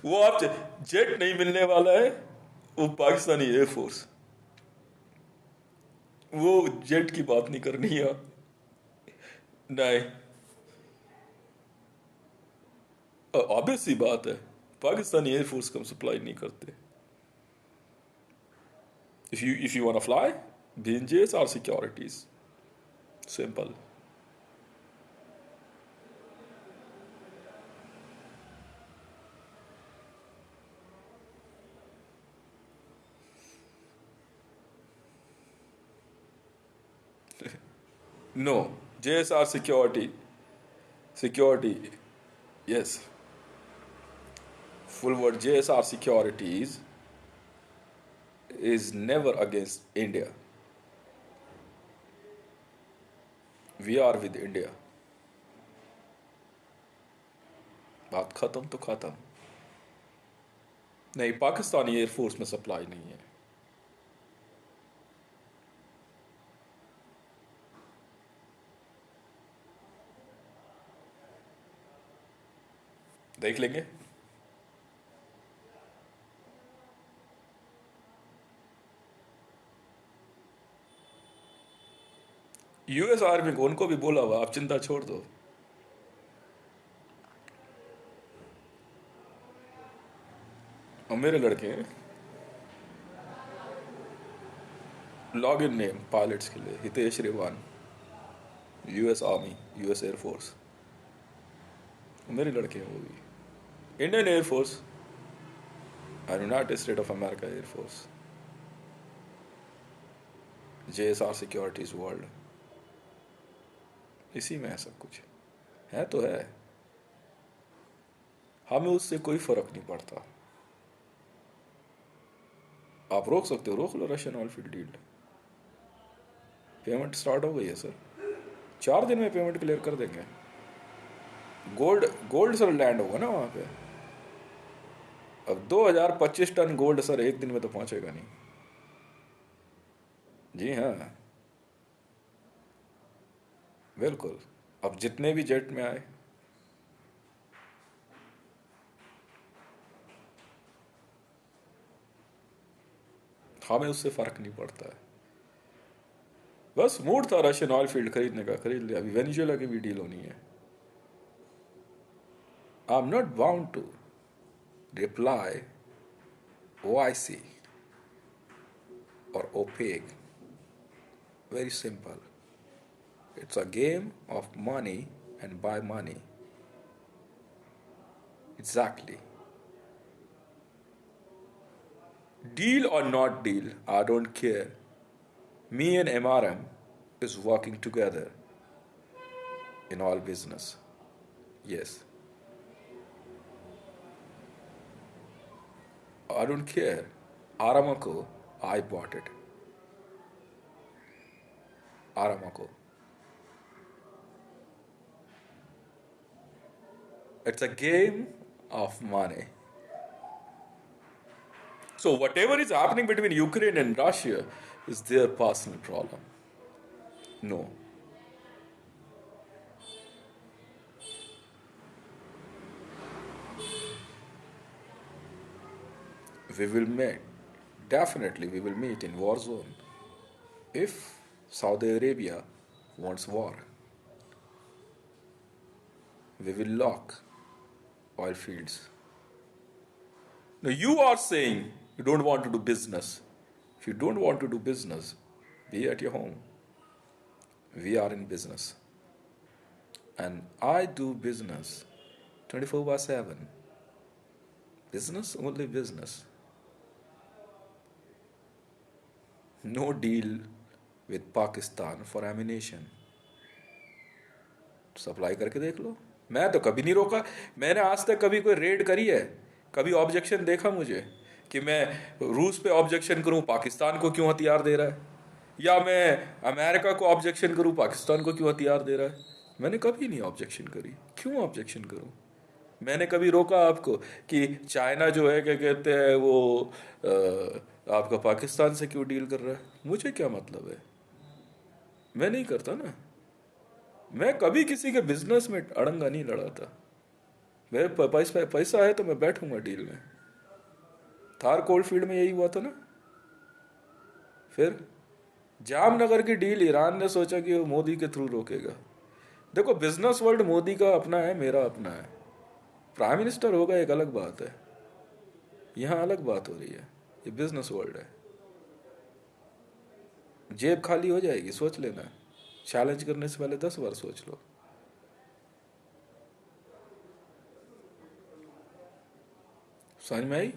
वो आप जेट नहीं मिलने वाला है. वो पाकिस्तानी एयरफोर्स. वो जेट की बात नहीं करनी है. नहीं, ऑब्वियस सी बात है. पाकिस्तानी एयरफोर्स को हम सप्लाई नहीं करते. If you want to fly, BNJs are securities. Simple. No, JSR security. Security. Yes. Full word JSR securities is never against India. We are with India. बात खत्म तो खत्म. नहीं, पाकिस्तानी एयरफोर्स में सप्लाई नहीं है. देख लेंगे. यूएस आर्मी को उनको भी बोला हुआ, आप चिंता छोड़ दो. और मेरे लड़के हैं. लॉग इन नेम पायलट्स के लिए हितेश रेवान, यूएस आर्मी, यूएस एयरफोर्स. मेरे लड़के हैं वो भी. इंडियन एयरफोर्स और United state of America air force. JSR securities world. इसी में है सब कुछ. है तो है. हमें उससे कोई फर्क नहीं पड़ता. आप रोक सकते हो, रोक लो Russian oil field deal. Payment start हो गई है सर. 4 दिन में पेमेंट क्लियर कर देंगे. गोल्ड सर लैंड होगा ना वहां पे. अब 2025 टन गोल्ड सर एक दिन में तो पहुंचेगा नहीं. जी हाँ, बिल्कुल. अब जितने भी जेट में आए, हमें उससे फर्क नहीं पड़ता है. बस मूड था रशियन ऑयल फील्ड खरीदने का, खरीद लिया. अभी वेनेजुएला की भी डील होनी है. I am not bound to reply OIC or OPEC. Very simple. It's a game of money and by money. Exactly. Deal or not deal, I don't care. Me and MRM is working together in all business. Yes. I don't care. Aramco, I bought it. Aramco. It's a game of money. So whatever is happening between Ukraine and Russia is their personal problem. No. We will meet. Definitely we will meet in war zone. If Saudi Arabia wants war, we will lock oil fields. No, you are saying you don't want to do business. If you don't want to do business, be at your home. We are in business. And I do business 24 by 7. Business, only business. No deal with Pakistan for ammunition. Supply करके देख लो. मैं तो कभी नहीं रोका. मैंने आज तक कभी कोई रेड करी है? कभी ऑब्जेक्शन देखा मुझे कि मैं रूस पे ऑब्जेक्शन करूं, पाकिस्तान को क्यों हथियार दे रहा है, या मैं अमेरिका को ऑब्जेक्शन करूं, पाकिस्तान को क्यों हथियार दे रहा है? मैंने कभी नहीं ऑब्जेक्शन करी. क्यों ऑब्जेक्शन करूं? मैंने कभी रोका आपको कि चाइना जो है क्या कहते हैं वो आपका पाकिस्तान से क्यों डील कर रहा है? मुझे क्या मतलब है? मैं नहीं करता ना. मैं कभी किसी के बिजनेस में अड़ंगा नहीं लड़ाता. मेरे पैसा है तो मैं बैठूंगा डील में. थार कोल्ड फील्ड में यही हुआ था ना. फिर जामनगर की डील ईरान ने सोचा कि वो मोदी के थ्रू रोकेगा. देखो, बिजनेस वर्ल्ड मोदी का अपना है, मेरा अपना है. प्राइम मिनिस्टर होगा एक अलग बात है. यहां अलग बात हो रही है. ये बिजनेस वर्ल्ड है. जेब खाली हो जाएगी, सोच लेना. चैलेंज करने से पहले 10 बार सोच लो. समझ में आई?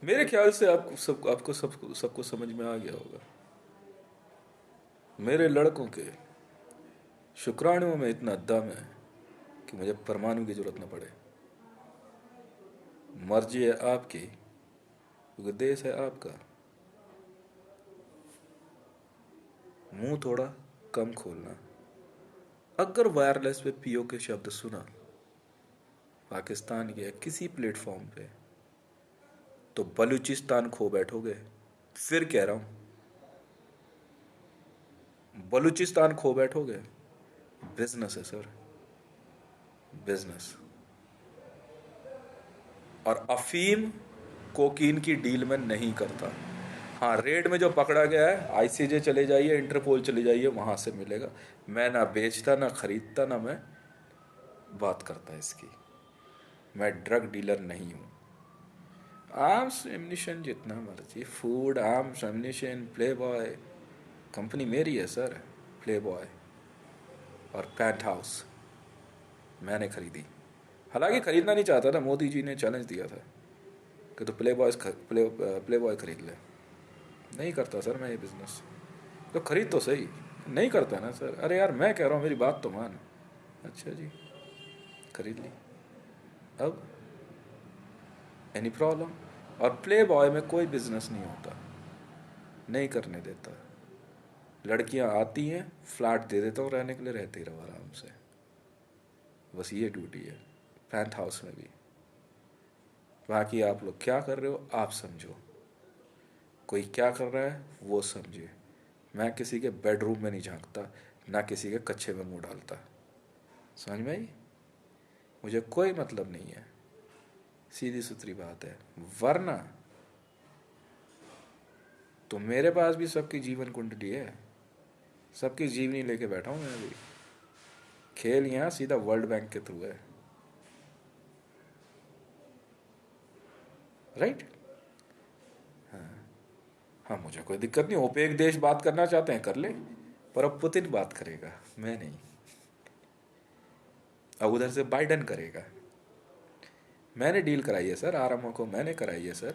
मेरे ख्याल से सबको समझ में आ गया होगा. मेरे लड़कों के शुक्राणुओं में इतना दम है कि मुझे परमाणु की जरूरत न पड़े. मर्जी है आपकी, क्योंकि देश है आपका. मुंह थोड़ा कम खोलना. अगर वायरलेस पे पीओ के शब्द सुना पाकिस्तान के किसी प्लेटफॉर्म पे, तो बलूचिस्तान खो बैठोगे. फिर कह रहा हूं, बलूचिस्तान खो बैठोगे. बिजनेस है सर, बिजनेस. और अफीम कोकीन की डील में नहीं करता. हाँ, रेड में जो पकड़ा गया है, आईसीजे चले जाइए, इंटरपोल चले जाइए, वहां से मिलेगा. मैं ना बेचता, ना खरीदता, ना मैं बात करता इसकी. मैं ड्रग डीलर नहीं हूं. आर्म्स एम्यूनिशन जितना मर्जी, food, arms ammunition, play boy, company मेरी है सर. प्ले बॉय और पेंट हाउस मैंने खरीदी. हालांकि खरीदना नहीं चाहता था, मोदी जी ने चैलेंज दिया था कि तो प्ले बॉय खरीद ले. नहीं करता सर मैं ये बिजनेस. तो खरीद तो सही. नहीं करता ना सर. अरे यार, मैं कह रहा हूँ, मेरी बात तो मान. अच्छा जी, खरीद ली. अब एनी प्रॉब्लम? और प्ले बॉय में कोई बिजनेस नहीं होता, नहीं करने देता. लड़कियां आती हैं, फ्लैट दे देता हूँ रहने के लिए, रहते ही रहो आराम से. बस ये ड्यूटी है. पेंट हाउस में भी. बाकी आप लोग क्या कर रहे हो आप समझो, कोई क्या कर रहा है वो समझे. मैं किसी के बेडरूम में नहीं झांकता, ना किसी के कच्चे में मुंह डालता. समझ में आई? मुझे कोई मतलब नहीं है. सीधी सुथरी बात है. वरना तो मेरे पास भी सबकी जीवन कुंडली है, सबकी जीवनी लेके बैठा हूं मैं अभी. खेल यहां सीधा वर्ल्ड बैंक के थ्रू है. राइट? हाँ, मुझे कोई दिक्कत नहीं. ओपेक देश बात करना चाहते हैं कर ले, पर अब पुतिन बात करेगा, मैं नहीं. अब उधर से बाइडन करेगा. मैंने डील कराई है सर, आरामो को मैंने कराई है सर.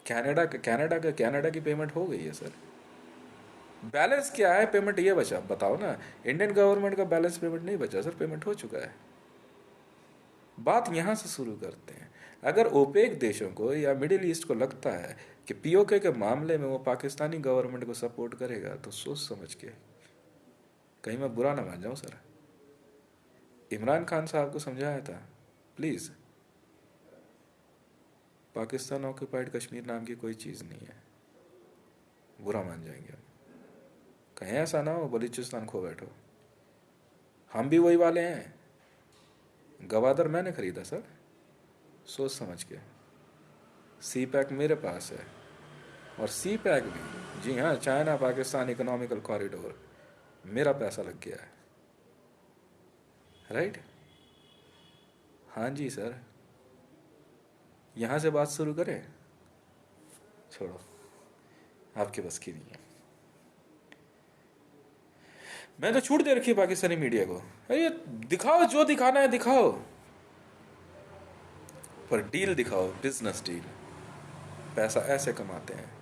कनाडा की पेमेंट हो गई है सर. बैलेंस क्या है पेमेंट, ये बचा बताओ ना. इंडियन गवर्नमेंट का बैलेंस पेमेंट नहीं बचा सर, पेमेंट हो चुका है. बात यहां से शुरू करते हैं. अगर ओपेक देशों को या मिडिल ईस्ट को लगता है कि पीओके के मामले में वो पाकिस्तानी गवर्नमेंट को सपोर्ट करेगा, तो सोच समझ के. कहीं मैं बुरा ना मान जाऊं सर. इमरान खान साहब को समझाया था, प्लीज, पाकिस्तान ऑक्यूपाइड कश्मीर नाम की कोई चीज नहीं है. बुरा मान जाएंगे. कहीं ऐसा ना हो बलूचिस्तान खो बैठो. हम भी वही वाले हैं. गवादर मैंने खरीदा सर, सोच समझ के. सी पैक मेरे पास है. और सी पैक भी। जी हाँ, चाइना पाकिस्तान इकोनॉमिकल कॉरिडोर, मेरा पैसा लग गया है। राइट। हाँ जी सर। यहाँ से बात शुरू करें? छोड़ो, आपके बस की नहीं है। मैं तो छूट दे रखी है पाकिस्तानी मीडिया को, अरे दिखाओ जो दिखाना है दिखाओ, पर डील दिखाओ, बिजनेस डील। पैसा ऐसे कमाते हैं।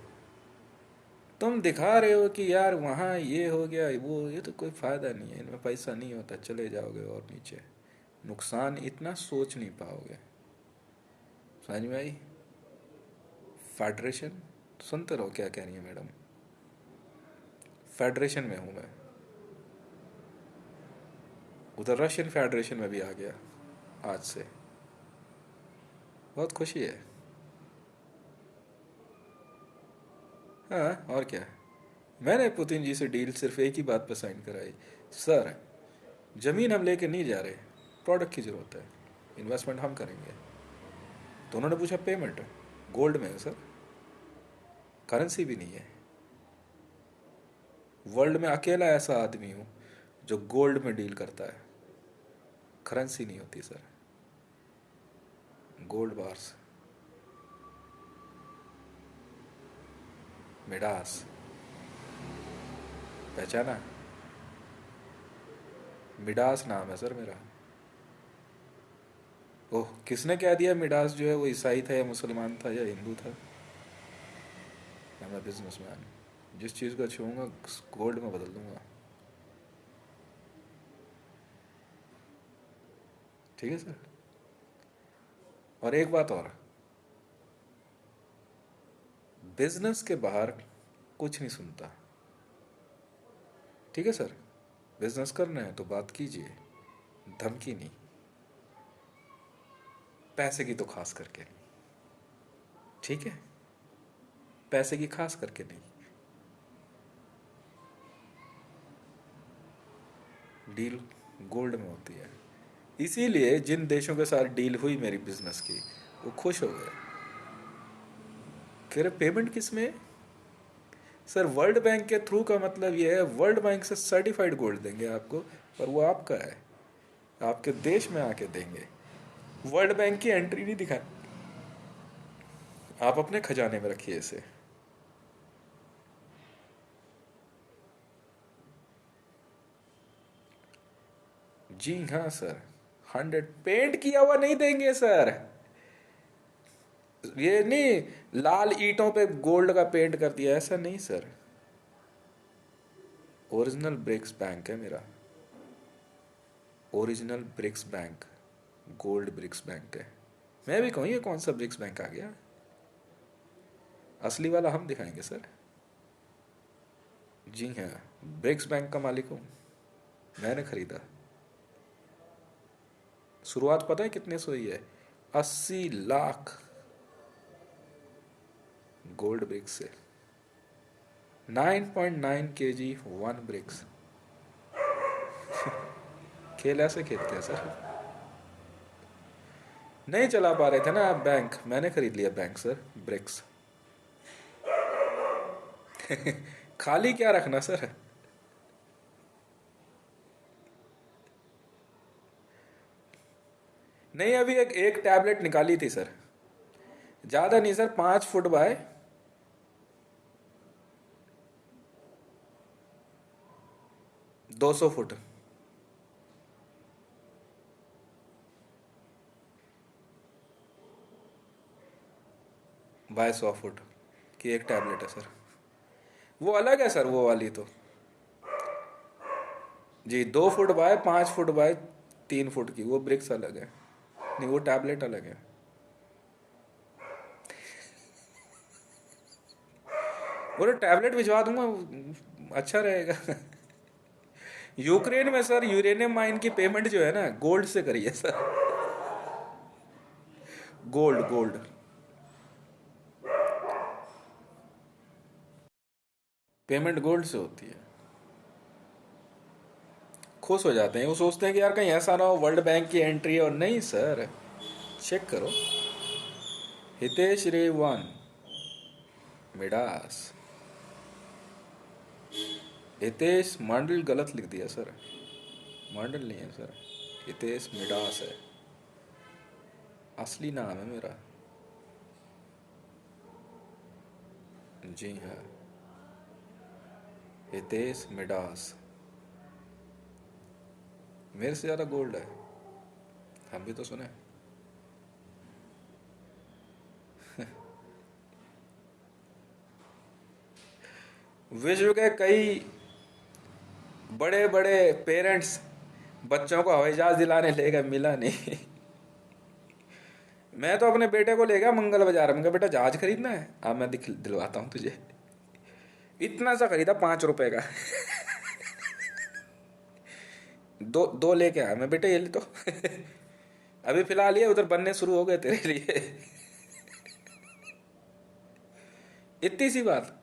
तुम दिखा रहे हो कि यार वहाँ ये हो गया वो, ये तो कोई फायदा नहीं है, इनमें पैसा नहीं होता, चले जाओगे और नीचे, नुकसान इतना सोच नहीं पाओगे। समझ में आई? फेडरेशन, सुनते रहो क्या कह रही है मैडम। फेडरेशन में हूँ मैं, उधर रशियन फेडरेशन में भी आ गया आज से, बहुत खुशी है। हाँ और क्या। मैंने पुतिन जी से डील सिर्फ एक ही बात पर साइन कराई, सर जमीन हम लेके नहीं जा रहे, प्रोडक्ट की ज़रूरत है, इन्वेस्टमेंट हम करेंगे। तो उन्होंने पूछा पेमेंट, गोल्ड में है सर, करेंसी भी नहीं है। वर्ल्ड में अकेला ऐसा आदमी हूँ जो गोल्ड में डील करता है, करेंसी नहीं होती सर, गोल्ड बार्स। मिडास, पहचाना? मिडास नाम है सर मेरा। ओह, किसने कह दिया मिडास जो है वो ईसाई था या मुसलमान था या हिंदू था? मैं बिजनेसमैन, जिस चीज़ को छूऊंगा गोल्ड में बदल दूंगा। ठीक है सर। और एक बात और, बिजनेस के बाहर कुछ नहीं सुनता। ठीक है सर, बिजनेस करना है तो बात कीजिए, धमकी नहीं, पैसे की तो खास करके नहीं। ठीक है, पैसे की खास करके नहीं। डील गोल्ड में होती है, इसीलिए जिन देशों के साथ डील हुई मेरी बिजनेस की, वो खुश हो गए। कह रहे पेमेंट किस में? सर वर्ल्ड बैंक के थ्रू का मतलब ये है, वर्ल्ड बैंक से सर्टिफाइड गोल्ड देंगे आपको, पर वो आपका है, आपके देश में आके देंगे। वर्ल्ड बैंक की एंट्री नहीं दिखाए, आप अपने खजाने में रखिए इसे। जी हाँ सर, 100 पेंट किया हुआ नहीं देंगे सर, ये नहीं लाल ईंटों पे गोल्ड का पेंट कर दिया, ऐसा नहीं सर। ओरिजिनल ब्रिक्स बैंक है मेरा, original BRICS bank, gold BRICS bank है। मैं भी कहूँ ये कौन सा ब्रिक्स बैंक आ गया, असली वाला हम दिखाएंगे सर। जी हाँ, ब्रिक्स बैंक का मालिक हूँ, मैंने खरीदा। शुरुआत पता है कितने से हुई है? 80 लाख गोल्ड ब्रिक्स से, 9.9 kg वन ब्रिक्स। खेल ऐसे खेलते हैं सर। नहीं चला पा रहे थे ना आप बैंक, मैंने खरीद लिया बैंक सर, ब्रिक्स। खाली क्या रखना सर। नहीं अभी एक टैबलेट निकाली थी सर, ज्यादा नहीं sir, 5 foot by 200 foot. By 100 foot की एक टैबलेट है सर, वो अलग है सर वो वाली तो। जी 2 foot by 5 foot bye 3 foot की वो ब्रिक्स अलग है, नहीं वो टैबलेट अलग है। वो टैबलेट भिजवा दूंगा, अच्छा रहेगा। यूक्रेन में सर यूरेनियम माइन की पेमेंट जो है ना गोल्ड से करिए sir, gold gold. Payment gold से होती है। खुश हो जाते हैं, वो सोचते हैं कि यार कहीं ऐसा ना हो वर्ल्ड बैंक की एंट्री, और नहीं सर, चेक करो, हितेश रेवान, मिडास। हितेश मांडल गलत लिख दिया सर, मांडल नहीं है सर, हितेश मिडास है, असली नाम है मेरा। जी हाँ, हितेश मिडास। मेरे से ज़्यादा गोल्ड है, हम भी तो सुने। विश्व के कई बड़े बड़े पेरेंट्स बच्चों को हवाई जहाज दिलाने ले गए, मिला नहीं। मैं तो अपने बेटे को ले गया मंगल बाजार में, कहा बेटा जहाज खरीदना है, हाँ मैं दिलवाता हूँ तुझे। इतना सा खरीदा 5 रुपए का। दो दो लेके आया मैं, बेटे ये ले तो। अभी फिलहाल ये उधर बनने शुरू हो गए तेरे लिए। इतनी सी बात।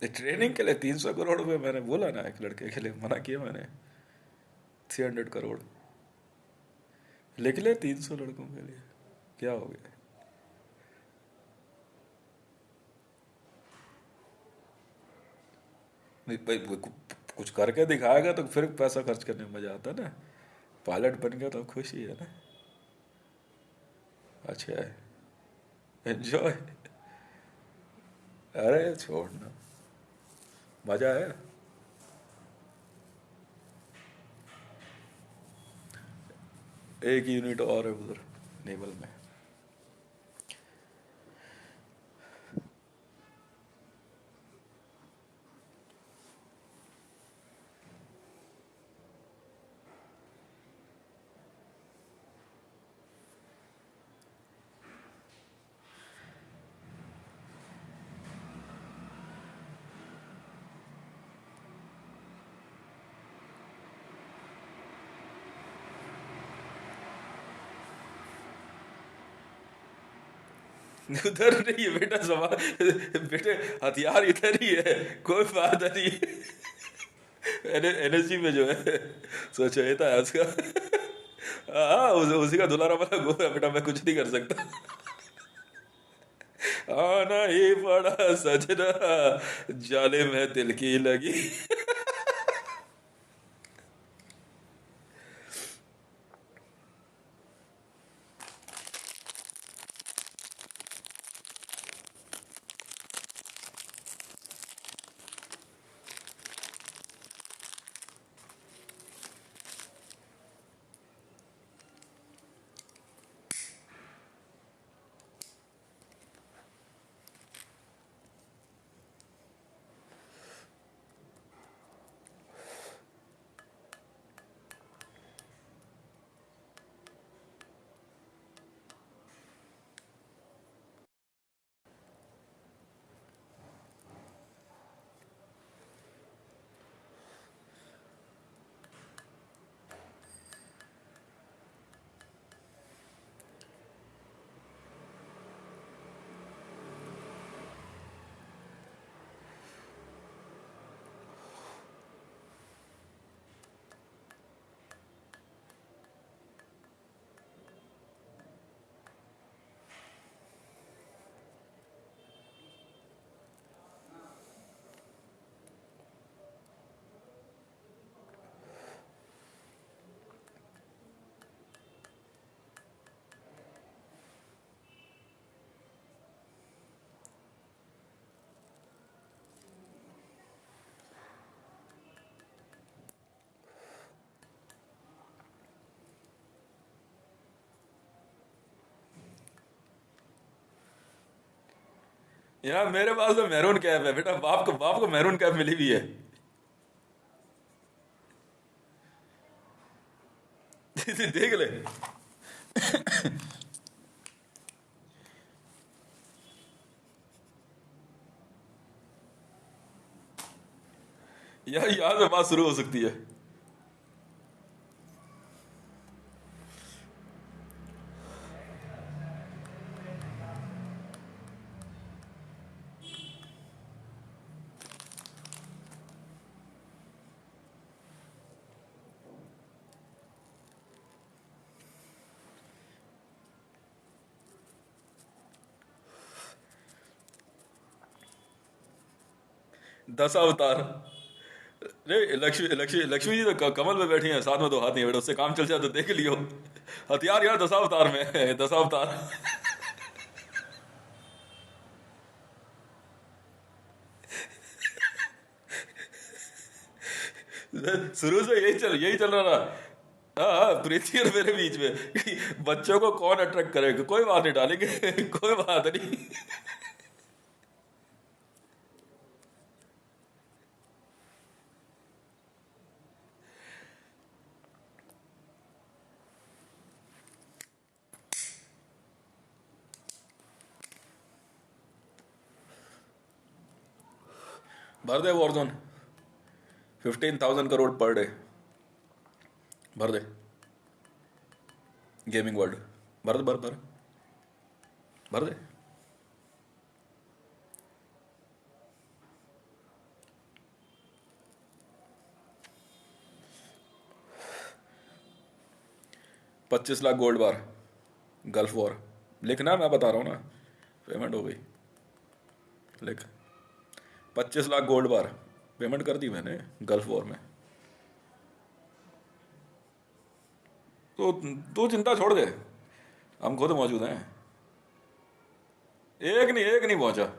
ट्रेनिंग के लिए 300 करोड़ रुपए मैंने बोला ना, एक लड़के के लिए मना किया मैंने। 300 करोड़ लिख ले 300 लड़कों के लिए, क्या हो गया। नहीं भाई, कुछ करके दिखाएगा तो फिर पैसा खर्च करने में मजा आता है ना। पायलट बन गया तो खुशी है ना। अच्छा है, एंजॉय। अरे छोड़ना, मजा है। एक यूनिट और है उधर नेवल में। उधर नहीं है बेटा सवाल, बेटे हथियार इधर ही है, कोई फायदा नहीं। एनएसजी में जो है सोचो ये था उसका। हाँ उसी का दुलारा वाला गोरा बेटा, मैं कुछ नहीं कर सकता। आना ही पड़ा सजना, जालिम है दिल की लगी। यार मेरे पास तो मैरून कैप है बेटा, बाप को मैरून कैप मिली हुई है। देख ले। यार यहाँ से बात शुरू हो सकती है। 10 अवतार। रे लक्ष्मी जी तो कमल में बैठी हैं, साथ में 2 हाथ नहीं है बेटा, उससे काम चल जाए तो देख लियो। हथियार यार 10 अवतार में है, 10 अवतार। शुरू से यही चल रहा था। हाँ हाँ, प्रीति और मेरे बीच में कि बच्चों को कौन अट्रैक्ट करेगा, कोई बात नहीं डालेंगे। कोई बात नहीं। भर दे वॉरजोन, 15,000 करोड़ पर डे। भर दे गेमिंग वर्ल्ड। भर दे, भर भर दे। 25 लाख गोल्ड बार, गल्फ वॉर। लिखना, मैं बता रहा हूँ ना, पेमेंट हो गई। लिख, 25 लाख गोल्ड बार पेमेंट कर दी मैंने गल्फ वॉर में। तो तू चिंता छोड़ दे, हम खुद मौजूद हैं। एक नहीं पहुंचा।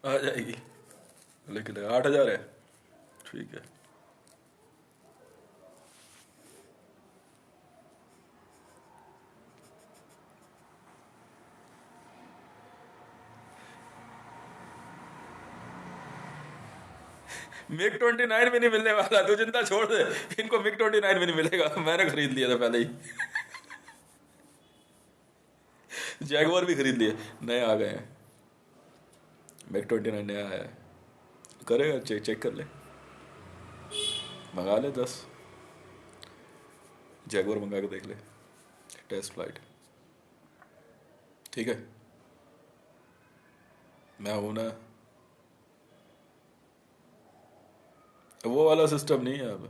आ जाएगी, लेकिन 8,000 है। ठीक है। मिग 29 भी नहीं मिलने वाला, तू चिंता छोड़ दे। इनको मिग 29 भी नहीं मिलेगा, मैंने खरीद लिया था पहले ही। जैगवार भी खरीद लिए, नए आ गए हैं। मिग 29 नया आया है। करेगा, चेक चेक कर ले, मंगा ले 10। जैगवार मंगा के देख ले, टेस्ट फ्लाइट। ठीक है, मैं हूं ना। वो वाला सिस्टम नहीं है अब।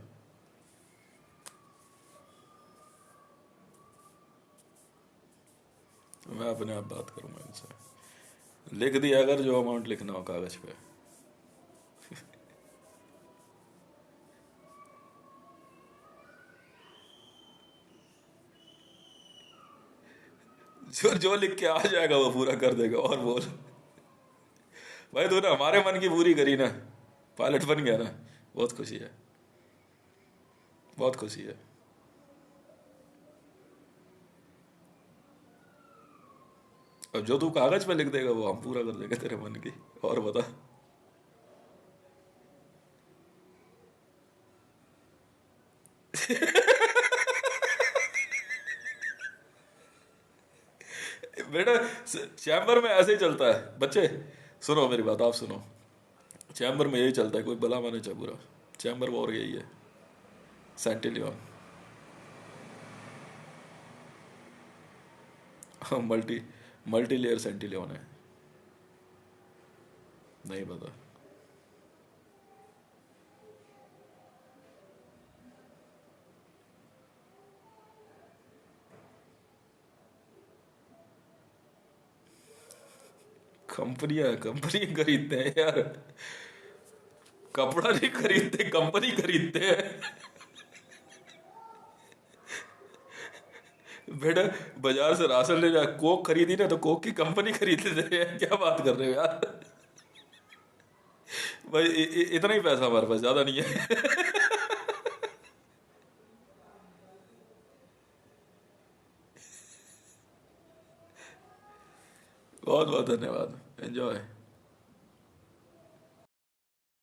मैं अपने आप बात करूंगा इनसे। लिख दिया अगर जो अमाउंट लिखना हो कागज पे। जो जो लिख के आ जाएगा वो पूरा कर देगा। और बोल भाई, तूने हमारे मन की पूरी करी ना, पायलट बन गया ना, बहुत खुशी है, बहुत खुशी है। अब जो तू कागज पे लिख देगा वो हम पूरा कर देंगे तेरे मन की। और बता। बेटा, चैम्बर में ऐसे ही चलता है बच्चे। सुनो मेरी बात, आप सुनो। चैम्बर में यही चलता है, कोई भला माने चाहे बुरा, चैम्बर वॉर यही है। सेंटिलियन। हाँ, मल्टी मल्टी लेयर सेंटिलियन है। नहीं पता। कंपनियां कंपनी खरीदते हैं यार, कपड़ा नहीं खरीदते, कंपनी खरीदते हैं। बेटा बाजार से राशन ले जा, कोक खरीदी ना तो कोक की कंपनी खरीद लेते हैं, क्या बात कर रहे हो यार। भाई इतना ही पैसा हमारे पास, ज्यादा नहीं है। बहुत बहुत धन्यवाद, एंजॉय।